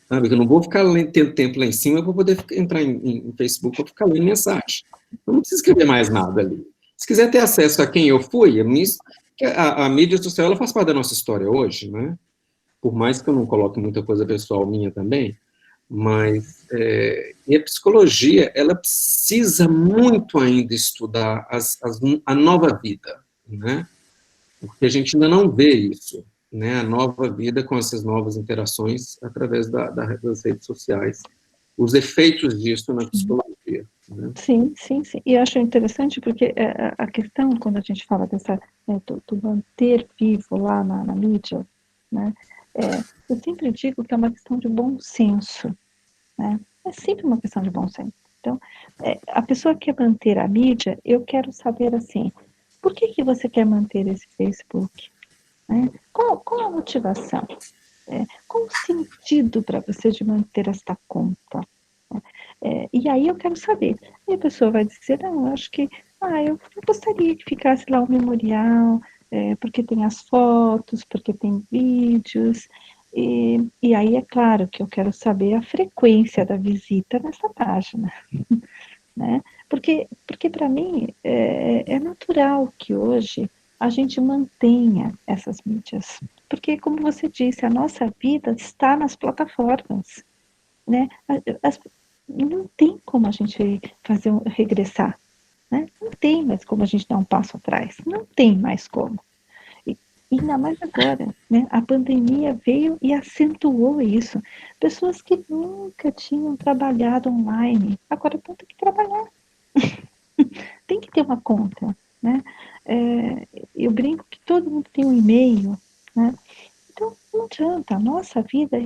sabe, eu não vou ficar tendo tempo lá em cima para poder entrar em Facebook para ficar lendo mensagem. Eu não preciso escrever mais nada ali. Se quiser ter acesso a quem eu fui, a mídia social ela faz parte da nossa história hoje, né? Por mais que eu não coloque muita coisa pessoal minha também, mas e a psicologia, ela precisa muito ainda estudar a nova vida, né? Porque a gente ainda não vê isso, né? A nova vida com essas novas interações através das redes sociais, os efeitos disso na psicologia. Né? Sim. E eu acho interessante porque a questão, quando a gente fala do manter vivo lá na mídia, né? Eu sempre digo que é uma questão de bom senso, né? É sempre uma questão de bom senso. Então, a pessoa que quer manter a mídia, eu quero saber assim, por que você quer manter esse Facebook? Né? Qual a motivação? Qual o sentido para você de manter esta conta? E aí eu quero saber. E a pessoa vai dizer, não, eu acho que eu gostaria que ficasse lá o memorial, porque tem as fotos, porque tem vídeos, e aí é claro que eu quero saber a frequência da visita nessa página, né? Porque para mim é natural que hoje a gente mantenha essas mídias. Porque, como você disse, a nossa vida está nas plataformas, né? Não tem como a gente regressar, né? Não tem mais como a gente dar um passo atrás, não tem mais como. E ainda mais agora, né? A pandemia veio e acentuou isso. Pessoas que nunca tinham trabalhado online, agora vão ter que trabalhar. Tem que ter uma conta, né? Eu brinco que todo mundo tem um e-mail, né? Então, não adianta, a nossa vida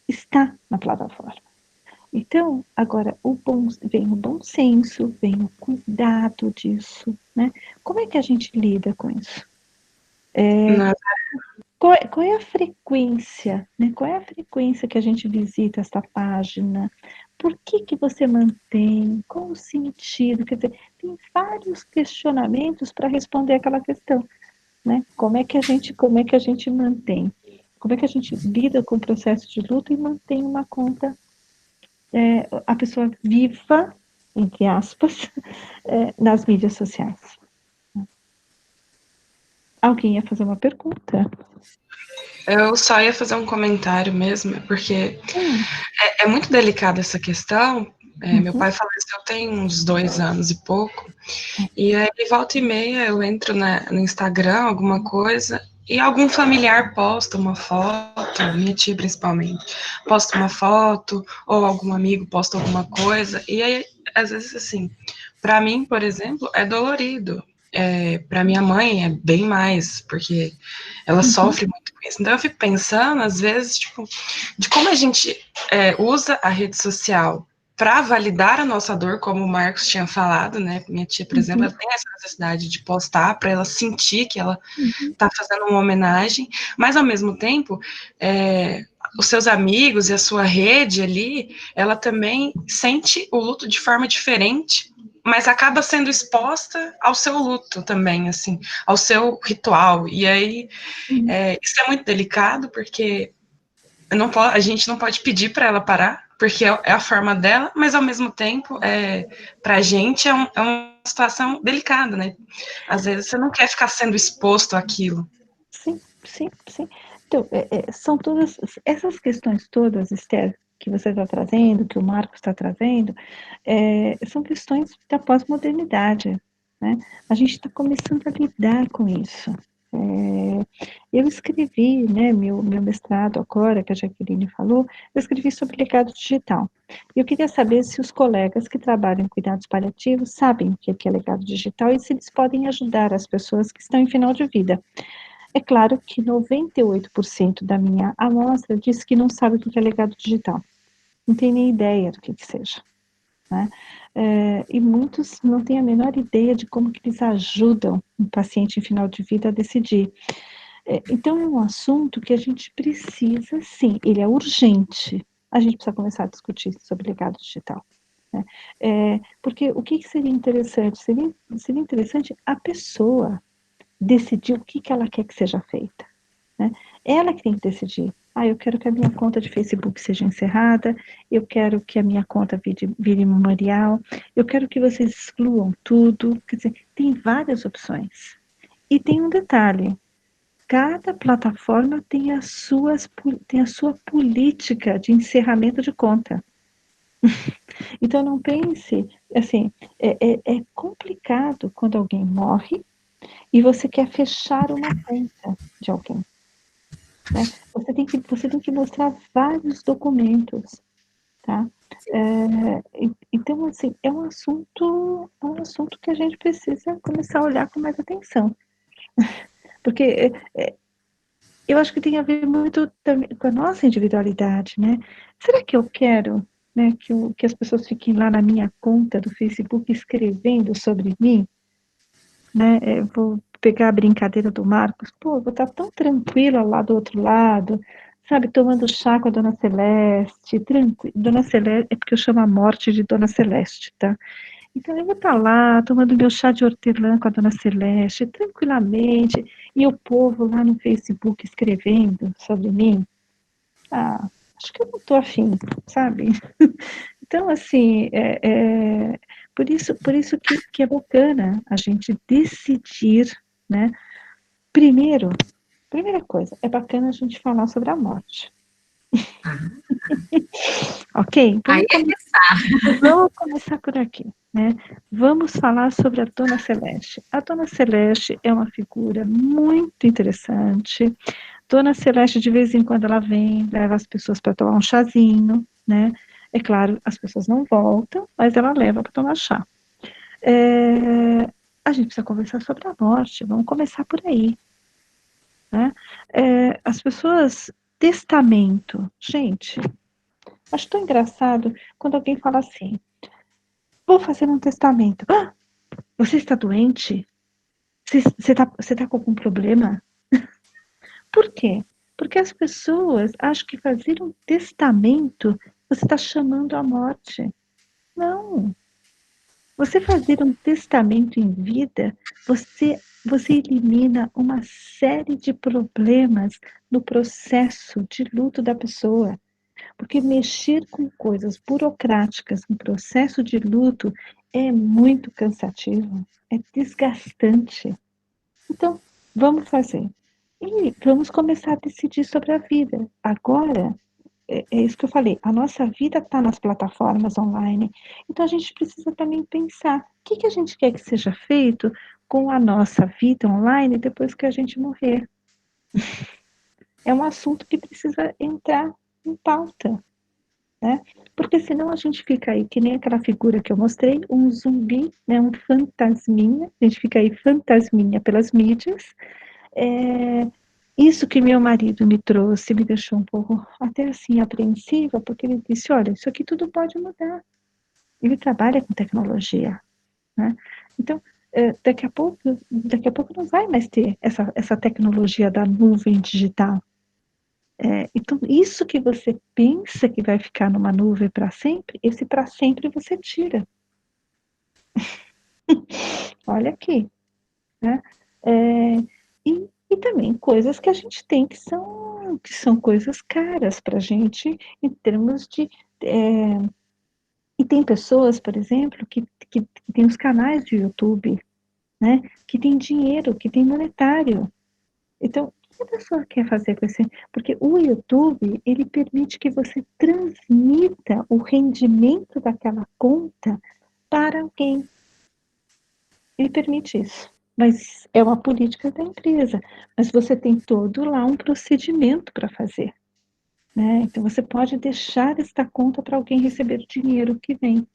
está na plataforma. Então, agora, vem o bom senso, vem o cuidado disso, né? Como é que a gente lida com isso? Qual é a frequência, né? Qual é a frequência que a gente visita essa página? Por que você mantém? Qual o sentido? Quer dizer, tem vários questionamentos para responder aquela questão, né? Como é que a gente mantém? Como é que a gente lida com o processo de luta e mantém uma conta, a pessoa viva, entre aspas, nas mídias sociais? Alguém ia fazer uma pergunta? Eu só ia fazer um comentário mesmo, porque é muito delicada essa questão. Meu pai faleceu tem uns 2 anos e pouco, e aí volta e meia eu entro no Instagram, alguma coisa, e algum familiar posta uma foto, minha tia principalmente, posta uma foto, ou algum amigo posta alguma coisa, e aí, às vezes, assim, para mim, por exemplo, é dolorido. Para minha mãe é bem mais, porque ela sofre muito com isso. Então eu fico pensando, às vezes, tipo, de como a gente usa a rede social para validar a nossa dor, como o Marcos tinha falado, né? Minha tia, por exemplo, ela tem essa necessidade de postar para ela sentir que ela está fazendo uma homenagem, mas ao mesmo tempo, os seus amigos e a sua rede ali, ela também sente o luto de forma diferente, mas acaba sendo exposta ao seu luto também, assim, ao seu ritual. E aí, isso é muito delicado, porque a gente não pode pedir para ela parar, porque é a forma dela, mas ao mesmo tempo, para a gente é uma situação delicada, né? Às vezes você não quer ficar sendo exposto àquilo. Sim, sim, sim. Então, são todas essas questões todas, Esther, que você está trazendo, que o Marcos está trazendo, são questões da pós-modernidade, né? A gente está começando a lidar com isso. Eu escrevi, né, meu mestrado agora, que a Jaqueline falou, eu escrevi sobre legado digital. Eu queria saber se os colegas que trabalham em cuidados paliativos sabem o que é legado digital e se eles podem ajudar as pessoas que estão em final de vida. É claro que 98% da minha amostra diz que não sabe o que é legado digital. Não tem nem ideia do que seja, né? E muitos não têm a menor ideia de como que eles ajudam um paciente em final de vida a decidir. Então, é um assunto que a gente precisa, sim, ele é urgente. A gente precisa começar a discutir sobre legado digital, né? Porque o que seria interessante? Seria interessante a pessoa decidir o que ela quer que seja feita, né? Ela que tem que decidir. Eu quero que a minha conta de Facebook seja encerrada, eu quero que a minha conta vire memorial, eu quero que vocês excluam tudo. Quer dizer, tem várias opções. E tem um detalhe, cada plataforma tem a sua política de encerramento de conta. Então, não pense, assim, é complicado quando alguém morre e você quer fechar uma conta de alguém, né? Você tem que mostrar vários documentos, tá? Então, assim, é um assunto que a gente precisa começar a olhar com mais atenção, porque eu acho que tem a ver muito também com a nossa individualidade, né? Será que eu quero, né, que as pessoas fiquem lá na minha conta do Facebook escrevendo sobre mim, né? Vou pegar a brincadeira do Marcos, vou estar tão tranquila lá do outro lado, sabe, tomando chá com a Dona Celeste, tranquila. Dona Celeste, é porque eu chamo a morte de Dona Celeste, tá? Então, eu vou estar lá, tomando meu chá de hortelã com a Dona Celeste, tranquilamente, e o povo lá no Facebook escrevendo sobre mim. Acho que eu não estou afim, sabe? Então, assim, por isso que é bacana a gente decidir, né, primeira coisa, é bacana a gente falar sobre a morte. Ok? Vamos começar por aqui, né? Vamos falar sobre a Dona Celeste. A Dona Celeste é uma figura muito interessante. Dona Celeste, de vez em quando, ela vem, leva as pessoas para tomar um chazinho, né? É claro, as pessoas não voltam, mas ela leva para tomar chá. A gente precisa conversar sobre a morte, vamos começar por aí, né? As pessoas, testamento, gente, acho tão engraçado quando alguém fala assim, vou fazer um testamento. Ah, você está doente? Você tá com algum problema? Por quê? Porque as pessoas acham que fazer um testamento, você está chamando a morte. Não. Você fazer um testamento em vida, você elimina uma série de problemas no processo de luto da pessoa. Porque mexer com coisas burocráticas no processo de luto é muito cansativo, é desgastante. Então, vamos fazer. E vamos começar a decidir sobre a vida. Agora, é isso que eu falei, a nossa vida está nas plataformas online, então a gente precisa também pensar o que a gente quer que seja feito com a nossa vida online depois que a gente morrer. É um assunto que precisa entrar em pauta, né? Porque senão a gente fica aí, que nem aquela figura que eu mostrei, um zumbi, né, um fantasminha, a gente fica aí fantasminha pelas mídias. Isso que meu marido me trouxe me deixou um pouco até assim apreensiva, porque ele disse, olha, isso aqui tudo pode mudar. Ele trabalha com tecnologia, né? Então, daqui a pouco não vai mais ter essa tecnologia da nuvem digital. Então, isso que você pensa que vai ficar numa nuvem para sempre, esse para sempre você tira. Olha aqui, né? E também coisas que a gente tem que são coisas caras para a gente, em termos de... e tem pessoas, por exemplo, que tem os canais de YouTube, né? Que tem dinheiro, que tem monetário. Então, o que a pessoa quer fazer com esse... Porque o YouTube, ele permite que você transmita o rendimento daquela conta para alguém. Ele permite isso. Mas é uma política da empresa. Mas você tem todo lá um procedimento para fazer, né? Então, você pode deixar esta conta para alguém receber o dinheiro que vem.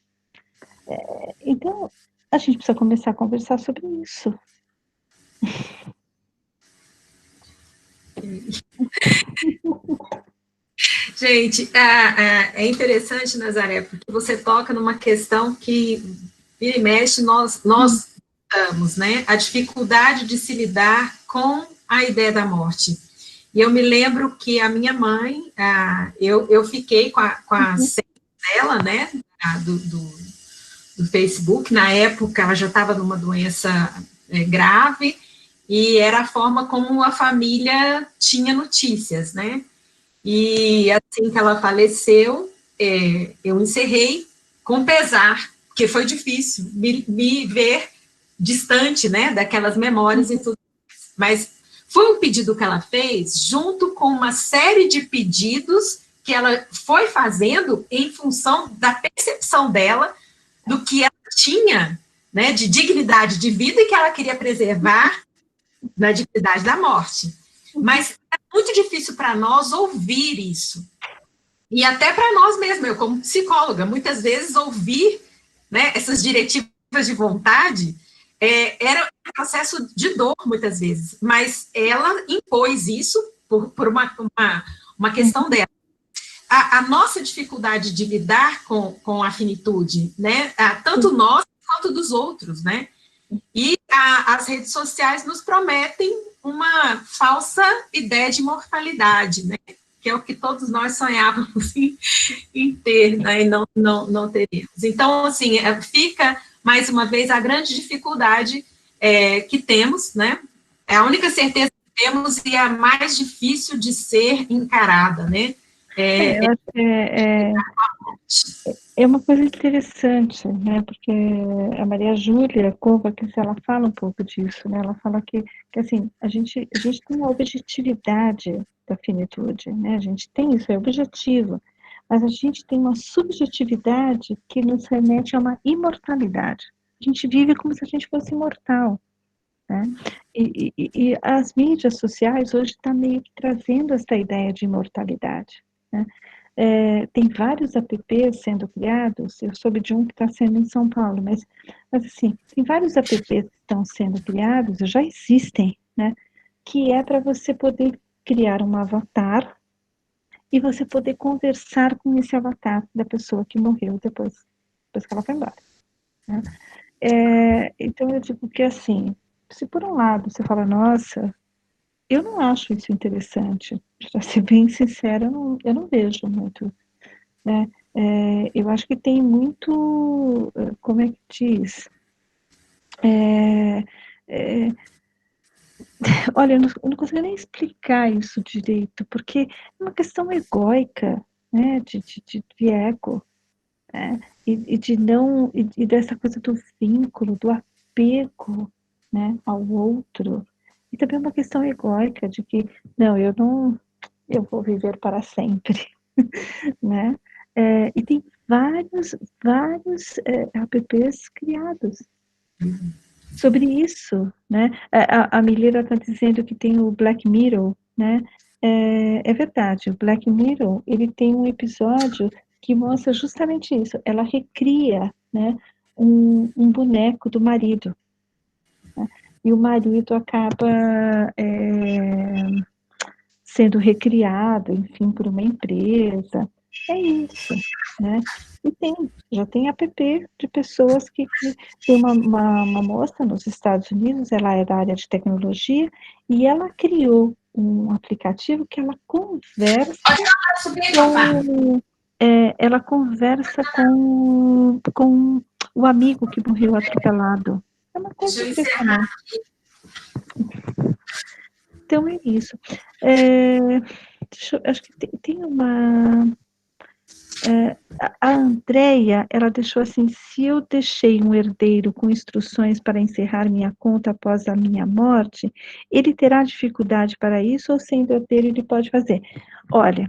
Então, a gente precisa começar a conversar sobre isso. Gente, é interessante, Nazaré, porque você toca numa questão que, vira e mexe, nós estamos, né? A dificuldade de se lidar com a ideia da morte. E eu me lembro que a minha mãe, eu fiquei com a senha dela, né? Do Facebook, na época ela já estava numa doença grave, e era a forma como a família tinha notícias, né? E assim que ela faleceu, eu encerrei com pesar, porque foi difícil me ver distante, né, daquelas memórias e tudo. Mas foi um pedido que ela fez, junto com uma série de pedidos que ela foi fazendo em função da percepção dela do que ela tinha, né, de dignidade de vida e que ela queria preservar da dignidade da morte. Mas é muito difícil para nós ouvir isso. E até para nós mesmos, eu como psicóloga, muitas vezes ouvir, né, essas diretivas de vontade era um processo de dor, muitas vezes. Mas ela impôs isso por uma questão dela. A nossa dificuldade de lidar com a finitude, né, tanto nós quanto dos outros, né? E as redes sociais nos prometem uma falsa ideia de imortalidade, né? Que é o que todos nós sonhávamos em ter, né? E não teríamos. Então, assim, fica, mais uma vez, a grande dificuldade que temos, né? É a única certeza que temos e a mais difícil de ser encarada, né? É uma coisa interessante, né? Porque a Maria Júlia Kovacs, ela fala um pouco disso, né? Ela fala que assim, a gente tem a objetividade da finitude, né? A gente tem isso, é objetivo, mas a gente tem uma subjetividade que nos remete a uma imortalidade. A gente vive como se a gente fosse imortal, né? E as mídias sociais hoje estão meio que trazendo essa ideia de imortalidade, né? Tem vários apps sendo criados, eu soube de um que está sendo em São Paulo, mas assim, tem vários apps que estão sendo criados, já existem, né, que é para você poder criar um avatar e você poder conversar com esse avatar da pessoa que morreu depois que ela foi embora, né? Então eu digo que assim, se por um lado você fala, nossa, eu não acho isso interessante, para ser bem sincera, eu não vejo muito, né? Eu acho que tem muito, como é que diz? É, é, olha, eu não consigo nem explicar isso direito, porque é uma questão egóica, né? De ego, né? E de não, e dessa coisa do vínculo, do apego, né, ao outro. E também uma questão egóica de que, não, eu vou viver para sempre, né? E tem vários apps criados sobre isso, né? A Milena está dizendo que tem o Black Mirror, né? É verdade, o Black Mirror, ele tem um episódio que mostra justamente isso. Ela recria, né, um boneco do marido, né? E o marido acaba sendo recriado, enfim, por uma empresa. É isso, né? E já tem app de pessoas que tem uma moça nos Estados Unidos, ela é da área de tecnologia, e ela criou um aplicativo que ela conversa com o amigo que morreu atropelado. É uma coisa impressionante. Então é isso. Acho que tem uma... a Andrea, ela deixou assim, se eu deixei um herdeiro com instruções para encerrar minha conta após a minha morte, ele terá dificuldade para isso ou sendo herdeiro ele pode fazer? Olha,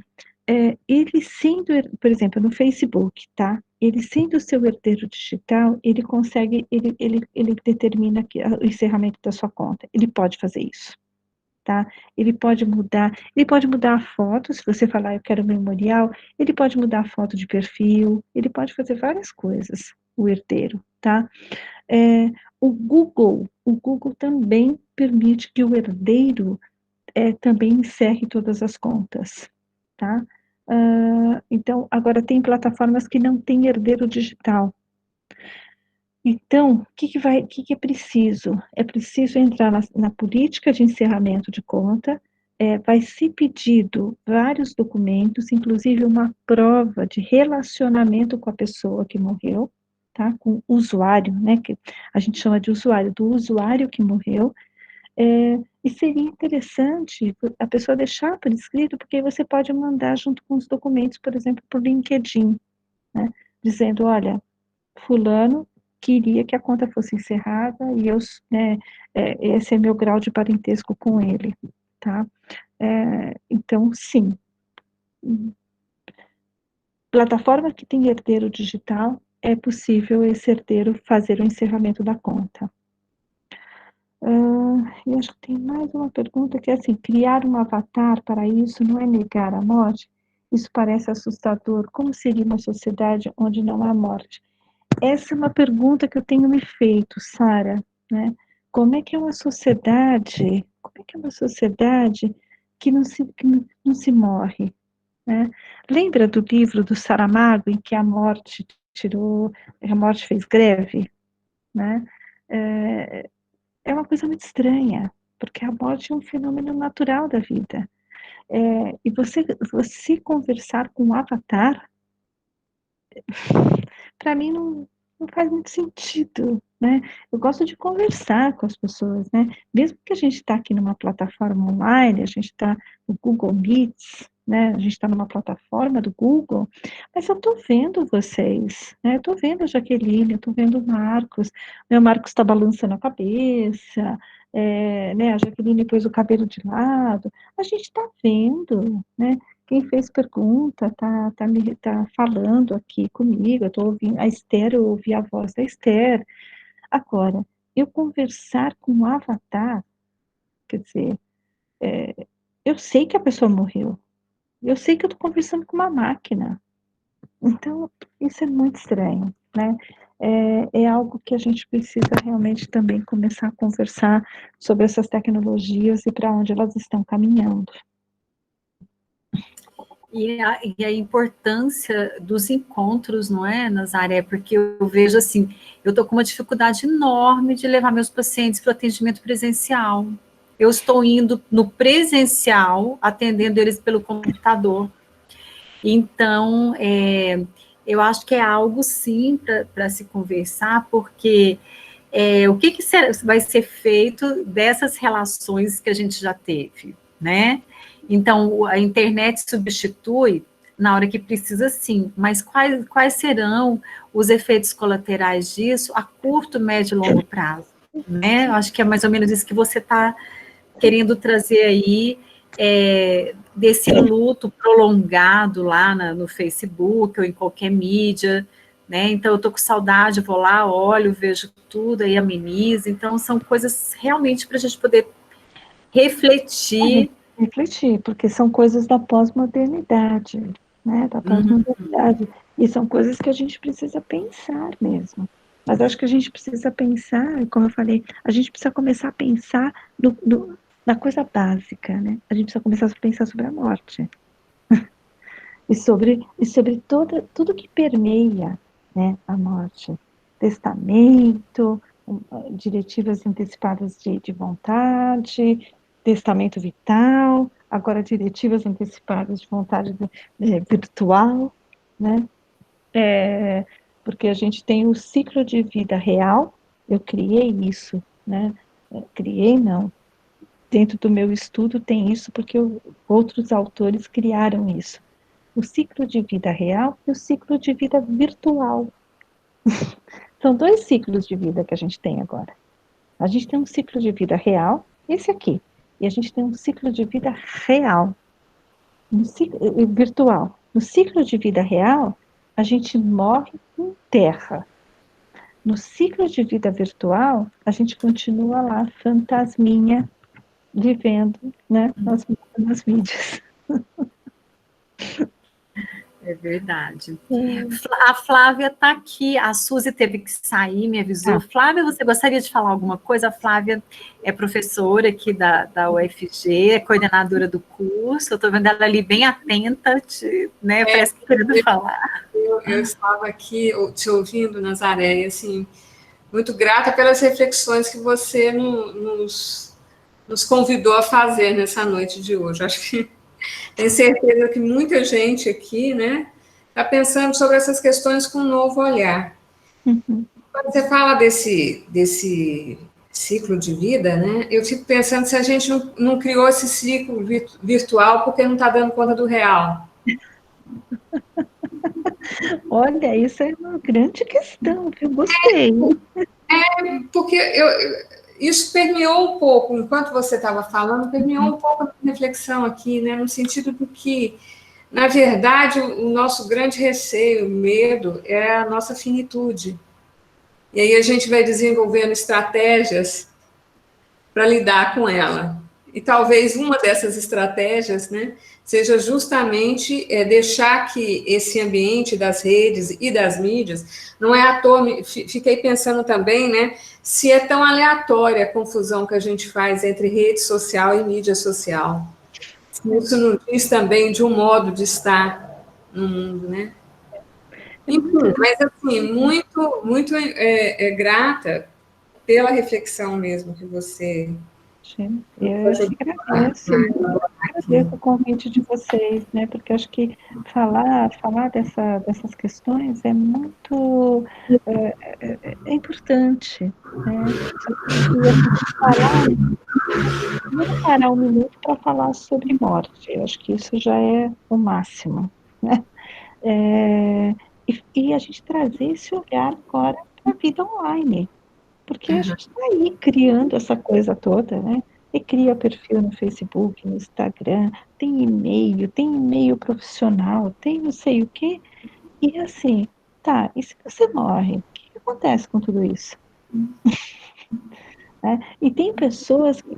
ele sendo, por exemplo, no Facebook, tá? Ele sendo o seu herdeiro digital, ele consegue, ele determina o encerramento da sua conta. Ele pode fazer isso. Tá? Ele pode mudar a foto, se você falar eu quero memorial, ele pode mudar a foto de perfil, ele pode fazer várias coisas, o herdeiro, tá? O Google também permite que o herdeiro também encerre todas as contas, tá? Então, agora tem plataformas que não tem herdeiro digital. Então, o que é preciso? É preciso entrar na política de encerramento de conta, vai ser pedido vários documentos, inclusive uma prova de relacionamento com a pessoa que morreu, tá? Com o usuário, né? Que a gente chama de usuário, do usuário que morreu. E seria interessante a pessoa deixar por escrito, porque você pode mandar junto com os documentos, por exemplo, por LinkedIn, né? Dizendo, olha, fulano queria que a conta fosse encerrada e né, esse é meu grau de parentesco com ele, tá? Então, sim, plataforma que tem herdeiro digital, é possível esse herdeiro fazer o encerramento da conta. E acho que tem mais uma pergunta que é assim, criar um avatar para isso não é negar a morte? Isso parece assustador. Como seria uma sociedade onde não há morte? Essa é uma pergunta que eu tenho me feito, Sara, né? Como é que é uma sociedade que não se morre, né? Lembra do livro do Saramago, em que a morte fez greve, né? É uma coisa muito estranha, porque a morte é um fenômeno natural da vida. E você conversar com um avatar, para mim não faz muito sentido, né? Eu gosto de conversar com as pessoas, né? Mesmo que a gente está aqui numa plataforma online, a gente está no Google Meets, né? A gente está numa plataforma do Google, mas eu estou vendo vocês, né? Eu estou vendo a Jaqueline, eu estou vendo o Marcos, né? O Marcos está balançando a cabeça, né? A Jaqueline pôs o cabelo de lado, a gente está vendo, né? Quem fez pergunta tá falando aqui comigo, eu estou ouvindo a Esther, eu ouvi a voz da Esther. Agora, eu conversar com o avatar, quer dizer, eu sei que a pessoa morreu, eu sei que eu estou conversando com uma máquina, então isso é muito estranho, né? É algo que a gente precisa realmente também começar a conversar sobre essas tecnologias e para onde elas estão caminhando. E a importância dos encontros, não é, Nazaré? Porque eu vejo assim, eu estou com uma dificuldade enorme de levar meus pacientes para o atendimento presencial. Eu estou indo no presencial, atendendo eles pelo computador. Então, eu acho que é algo, sim, para se conversar, porque o que vai ser feito dessas relações que a gente já teve, né? Então, a internet substitui na hora que precisa, sim, mas quais serão os efeitos colaterais disso a curto, médio e longo prazo, né? Eu acho que é mais ou menos isso que você está querendo trazer aí, desse luto prolongado lá no Facebook ou em qualquer mídia, né? Então, eu estou com saudade, vou lá, olho, vejo tudo, aí ameniza. Então, são coisas realmente para a gente poder refletir. Refletir, porque são coisas da pós-modernidade, né? Da pós-modernidade. E são coisas que a gente precisa pensar mesmo. Mas acho que a gente precisa pensar, como eu falei, a gente precisa começar a pensar na coisa básica, né? A gente precisa começar a pensar sobre a morte. e sobre tudo que permeia, né, a morte. Testamento, diretivas antecipadas de vontade, testamento vital, agora diretivas antecipadas de vontade virtual, né? Porque a gente tem o ciclo de vida real, eu criei isso, né? Criei não, dentro do meu estudo tem isso porque outros autores criaram isso. O ciclo de vida real e o ciclo de vida virtual. São 2 ciclos de vida que a gente tem agora. A gente tem um ciclo de vida real, esse aqui, e a gente tem um ciclo de vida real, virtual. No ciclo de vida real, a gente morre em terra. No ciclo de vida virtual, a gente continua lá, fantasminha, vivendo, né, nas mídias. É verdade. A Flávia está aqui, a Suzy teve que sair, me avisou. Flávia, você gostaria de falar alguma coisa? A Flávia é professora aqui da UFG, é coordenadora do curso, eu estou vendo ela ali bem atenta, né, parece que querendo falar. Eu estava aqui te ouvindo, Nazaré, e assim, muito grata pelas reflexões que você nos convidou a fazer nessa noite de hoje. Acho que tenho certeza que muita gente aqui, né, está pensando sobre essas questões com um novo olhar. Quando você fala desse ciclo de vida, né, eu fico pensando se a gente não criou esse ciclo virtual porque não está dando conta do real. Olha, isso é uma grande questão, que eu gostei. Porque isso permeou um pouco, enquanto você estava falando, permeou um pouco a reflexão aqui, né, no sentido do que, na verdade, o nosso grande receio, o medo, é a nossa finitude. E aí a gente vai desenvolvendo estratégias para lidar com ela. E talvez uma dessas estratégias, né, seja justamente deixar que esse ambiente das redes e das mídias, não é à toa, fiquei pensando também, né, se é tão aleatória a confusão que a gente faz entre rede social e mídia social. Isso não diz também de um modo de estar no mundo, né? Enfim, mas assim, muito grata pela reflexão mesmo que você Eu que agradeço o convite de vocês, né? Porque eu acho que falar dessas questões é muito é importante, né? E a gente parar um minuto para falar sobre morte. Eu acho que isso já é o máximo, né? E a gente trazer esse olhar agora para a vida online, porque a gente está aí criando essa coisa toda, né? E cria perfil no Facebook, no Instagram, tem e-mail profissional, tem não sei o quê. E assim, tá, e se você morre, o que acontece com tudo isso? Né? E tem pessoas que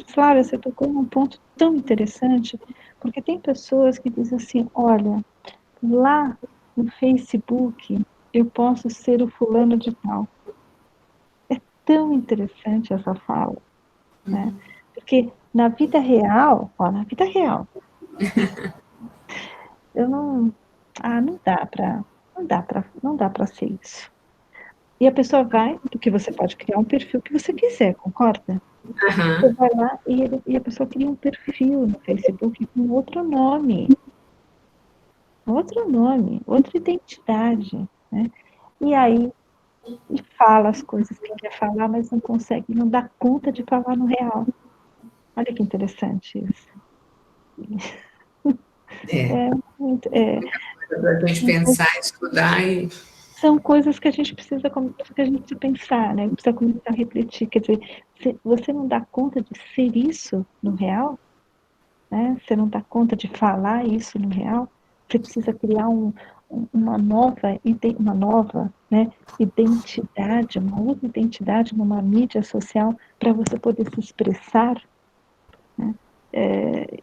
Flávia, você tocou num ponto tão interessante, porque tem pessoas que dizem assim, olha, lá no Facebook eu posso ser o fulano de tal. É tão interessante essa fala, né? Porque na vida real, eu não não dá para ser isso. E a pessoa vai, porque você pode criar um perfil que você quiser, concorda? Você vai lá e a pessoa cria um perfil no Facebook com outro nome, outra identidade, né? E aí fala as coisas que quer falar, mas não consegue, não dá conta de falar no real. Olha que interessante isso. Para a gente pensar, estudar e... São coisas que a gente precisa pensar, né? Precisa começar a refletir. Quer dizer, você não dá conta de ser isso no real, né? Você não dá conta de falar isso no real. Você precisa criar uma nova, né, identidade, uma outra identidade numa mídia social para você poder se expressar, né?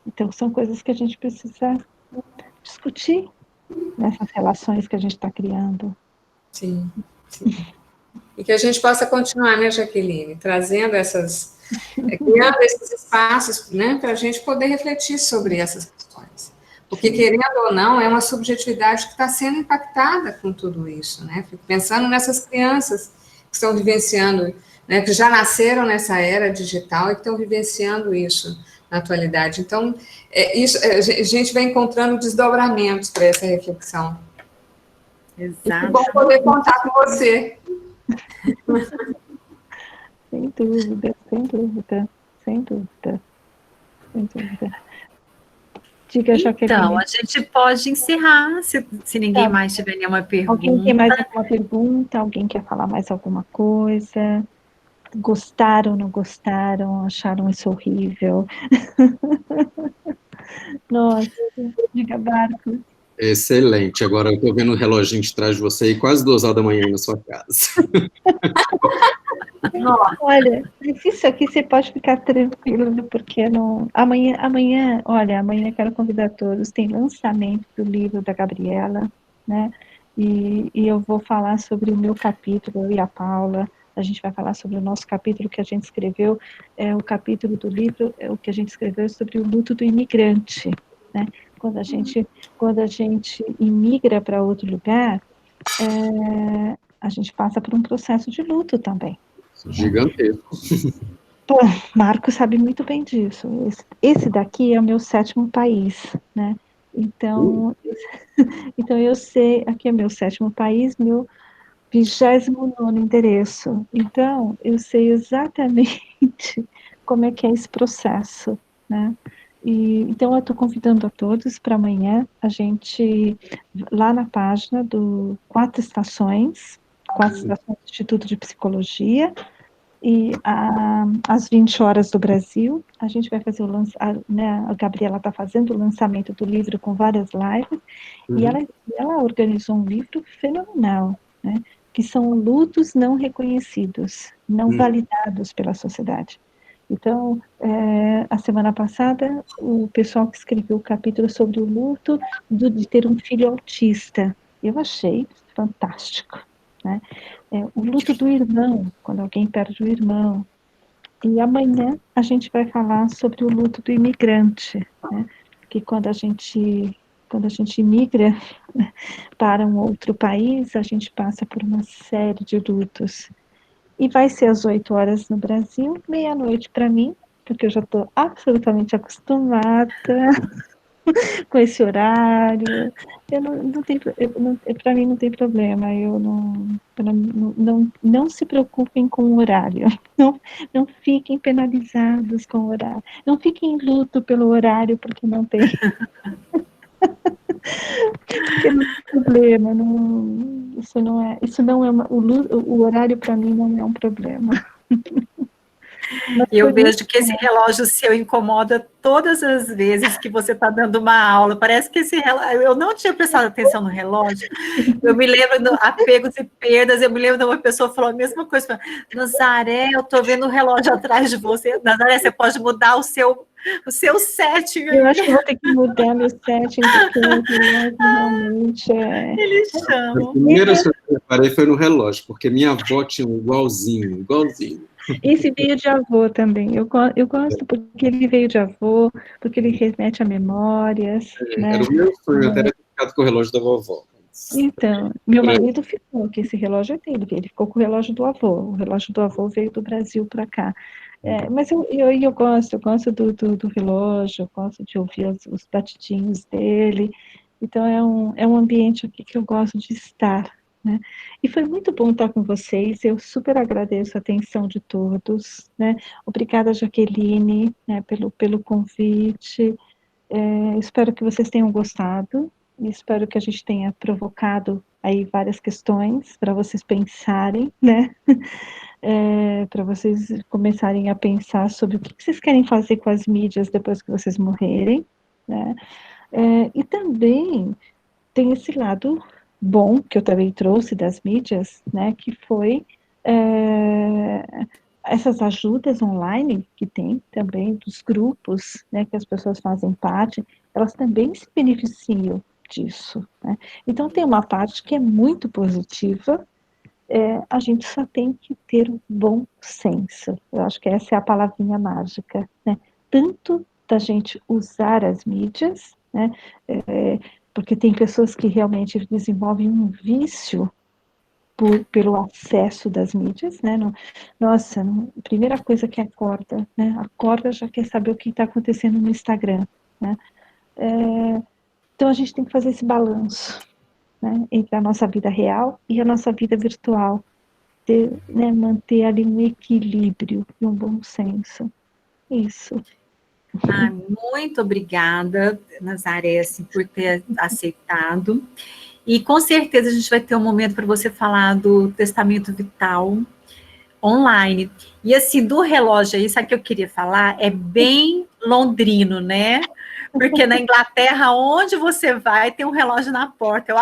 Então, são coisas que a gente precisa discutir nessas relações que a gente está criando. Sim, sim. E que a gente possa continuar, né, Jaqueline, trazendo criando esses espaços, né, para a gente poder refletir sobre essas questões. Porque, querendo ou não, é uma subjetividade que está sendo impactada com tudo isso, né? Fico pensando nessas crianças que estão vivenciando, né, que já nasceram nessa era digital e que estão vivenciando isso na atualidade. Então, a gente vai encontrando desdobramentos para essa reflexão. Exato. É bom poder contar com você. Sem dúvida, sem dúvida, sem dúvida, sem dúvida. Diga, Jaqueline. Então, a gente pode encerrar, se ninguém mais tiver nenhuma pergunta. Alguém tem mais alguma pergunta? Alguém quer falar mais alguma coisa? Gostaram, não gostaram? Acharam isso horrível? Nossa, diga, Marcos. Excelente. Agora eu estou vendo o reloginho de trás de você e quase 2 horas da manhã aí na sua casa. Olha, isso aqui você pode ficar tranquilo, porque não... amanhã quero convidar todos, tem lançamento do livro da Gabriela, né? E eu vou falar sobre o meu capítulo, eu e a Paula, a gente vai falar sobre o nosso capítulo que a gente escreveu, o capítulo do livro, o que a gente escreveu sobre o luto do imigrante, né? Quando a gente imigra para outro lugar, a gente passa por um processo de luto também. Gigantesco. Pô, Marco sabe muito bem disso. Esse daqui é o meu 7º país, né? Então eu sei, aqui é meu 7º país, meu 29º endereço. Então, eu sei exatamente como é que é esse processo, né? Então, eu estou convidando a todos para amanhã, a gente, lá na página do 4 Estações do Instituto de Psicologia, e às 20 horas do Brasil, a gente vai fazer né, a Gabriela está fazendo o lançamento do livro com várias lives, e ela organizou um livro fenomenal, né, que são lutos não reconhecidos, não validados pela sociedade. Então, a semana passada, o pessoal que escreveu o capítulo sobre o luto de ter um filho autista, eu achei fantástico, né? O luto do irmão, quando alguém perde o irmão. E amanhã a gente vai falar sobre o luto do imigrante, né? Que quando a gente migra para um outro país, a gente passa por uma série de lutos. E vai ser às 8 horas no Brasil, meia-noite para mim, porque eu já estou absolutamente acostumada com esse horário. Eu não tem, para mim não tem problema. Não se preocupem com o horário. Não fiquem penalizados com o horário. Não fiquem em luto pelo horário, porque não tem. Porque não tem problema. Isso não é o horário para mim não é um problema. E eu vejo que esse relógio seu incomoda todas as vezes que você está dando uma aula. Parece que esse relógio... Eu não tinha prestado atenção no relógio. Eu me lembro do apegos e perdas. Eu me lembro de uma pessoa que falou a mesma coisa. Nazaré, eu estou vendo o relógio atrás de você. Nazaré, você pode mudar o seu setting. Eu acho que eu vou ter que mudar meu setting, porque o relógio realmente é... Ele chama. A primeira coisa que eu reparei foi no relógio, porque minha avó tinha um igualzinho. Esse veio de avô também. Eu gosto porque ele veio de avô, porque ele remete a memórias. Né? Era o meu sonho até ter ficado com o relógio da vovó. Então, meu marido ficou, que esse relógio é dele, ele ficou com o relógio do avô. O relógio do avô veio do Brasil para cá. Mas eu gosto do relógio, eu gosto de ouvir os batidinhos dele. Então, é um ambiente aqui que eu gosto de estar. Né? E foi muito bom estar com vocês, eu super agradeço a atenção de todos, né? Obrigada, Jaqueline, né, pelo convite, espero que vocês tenham gostado, espero que a gente tenha provocado aí várias questões para vocês pensarem, né? Para vocês começarem a pensar sobre o que vocês querem fazer com as mídias depois que vocês morrerem, né? E também tem esse lado bom que eu também trouxe das mídias, né, que foi essas ajudas online que tem também, dos grupos, né, que as pessoas fazem parte, elas também se beneficiam disso, né? Então tem uma parte que é muito positiva, a gente só tem que ter um bom senso, eu acho que essa é a palavrinha mágica, né, tanto da gente usar as mídias, né, porque tem pessoas que realmente desenvolvem um vício pelo acesso das mídias, né? Nossa, primeira coisa que acorda, né? Acorda, já quer saber o que está acontecendo no Instagram, né? Então a gente tem que fazer esse balanço, né? Entre a nossa vida real e a nossa vida virtual, né? Manter ali um equilíbrio e um bom senso. Isso. Muito obrigada, Nazaré, assim, por ter aceitado. E com certeza a gente vai ter um momento para você falar do testamento vital online. E assim, do relógio aí, sabe o que eu queria falar? É bem londrino, né? Porque na Inglaterra, onde você vai, tem um relógio na porta. Eu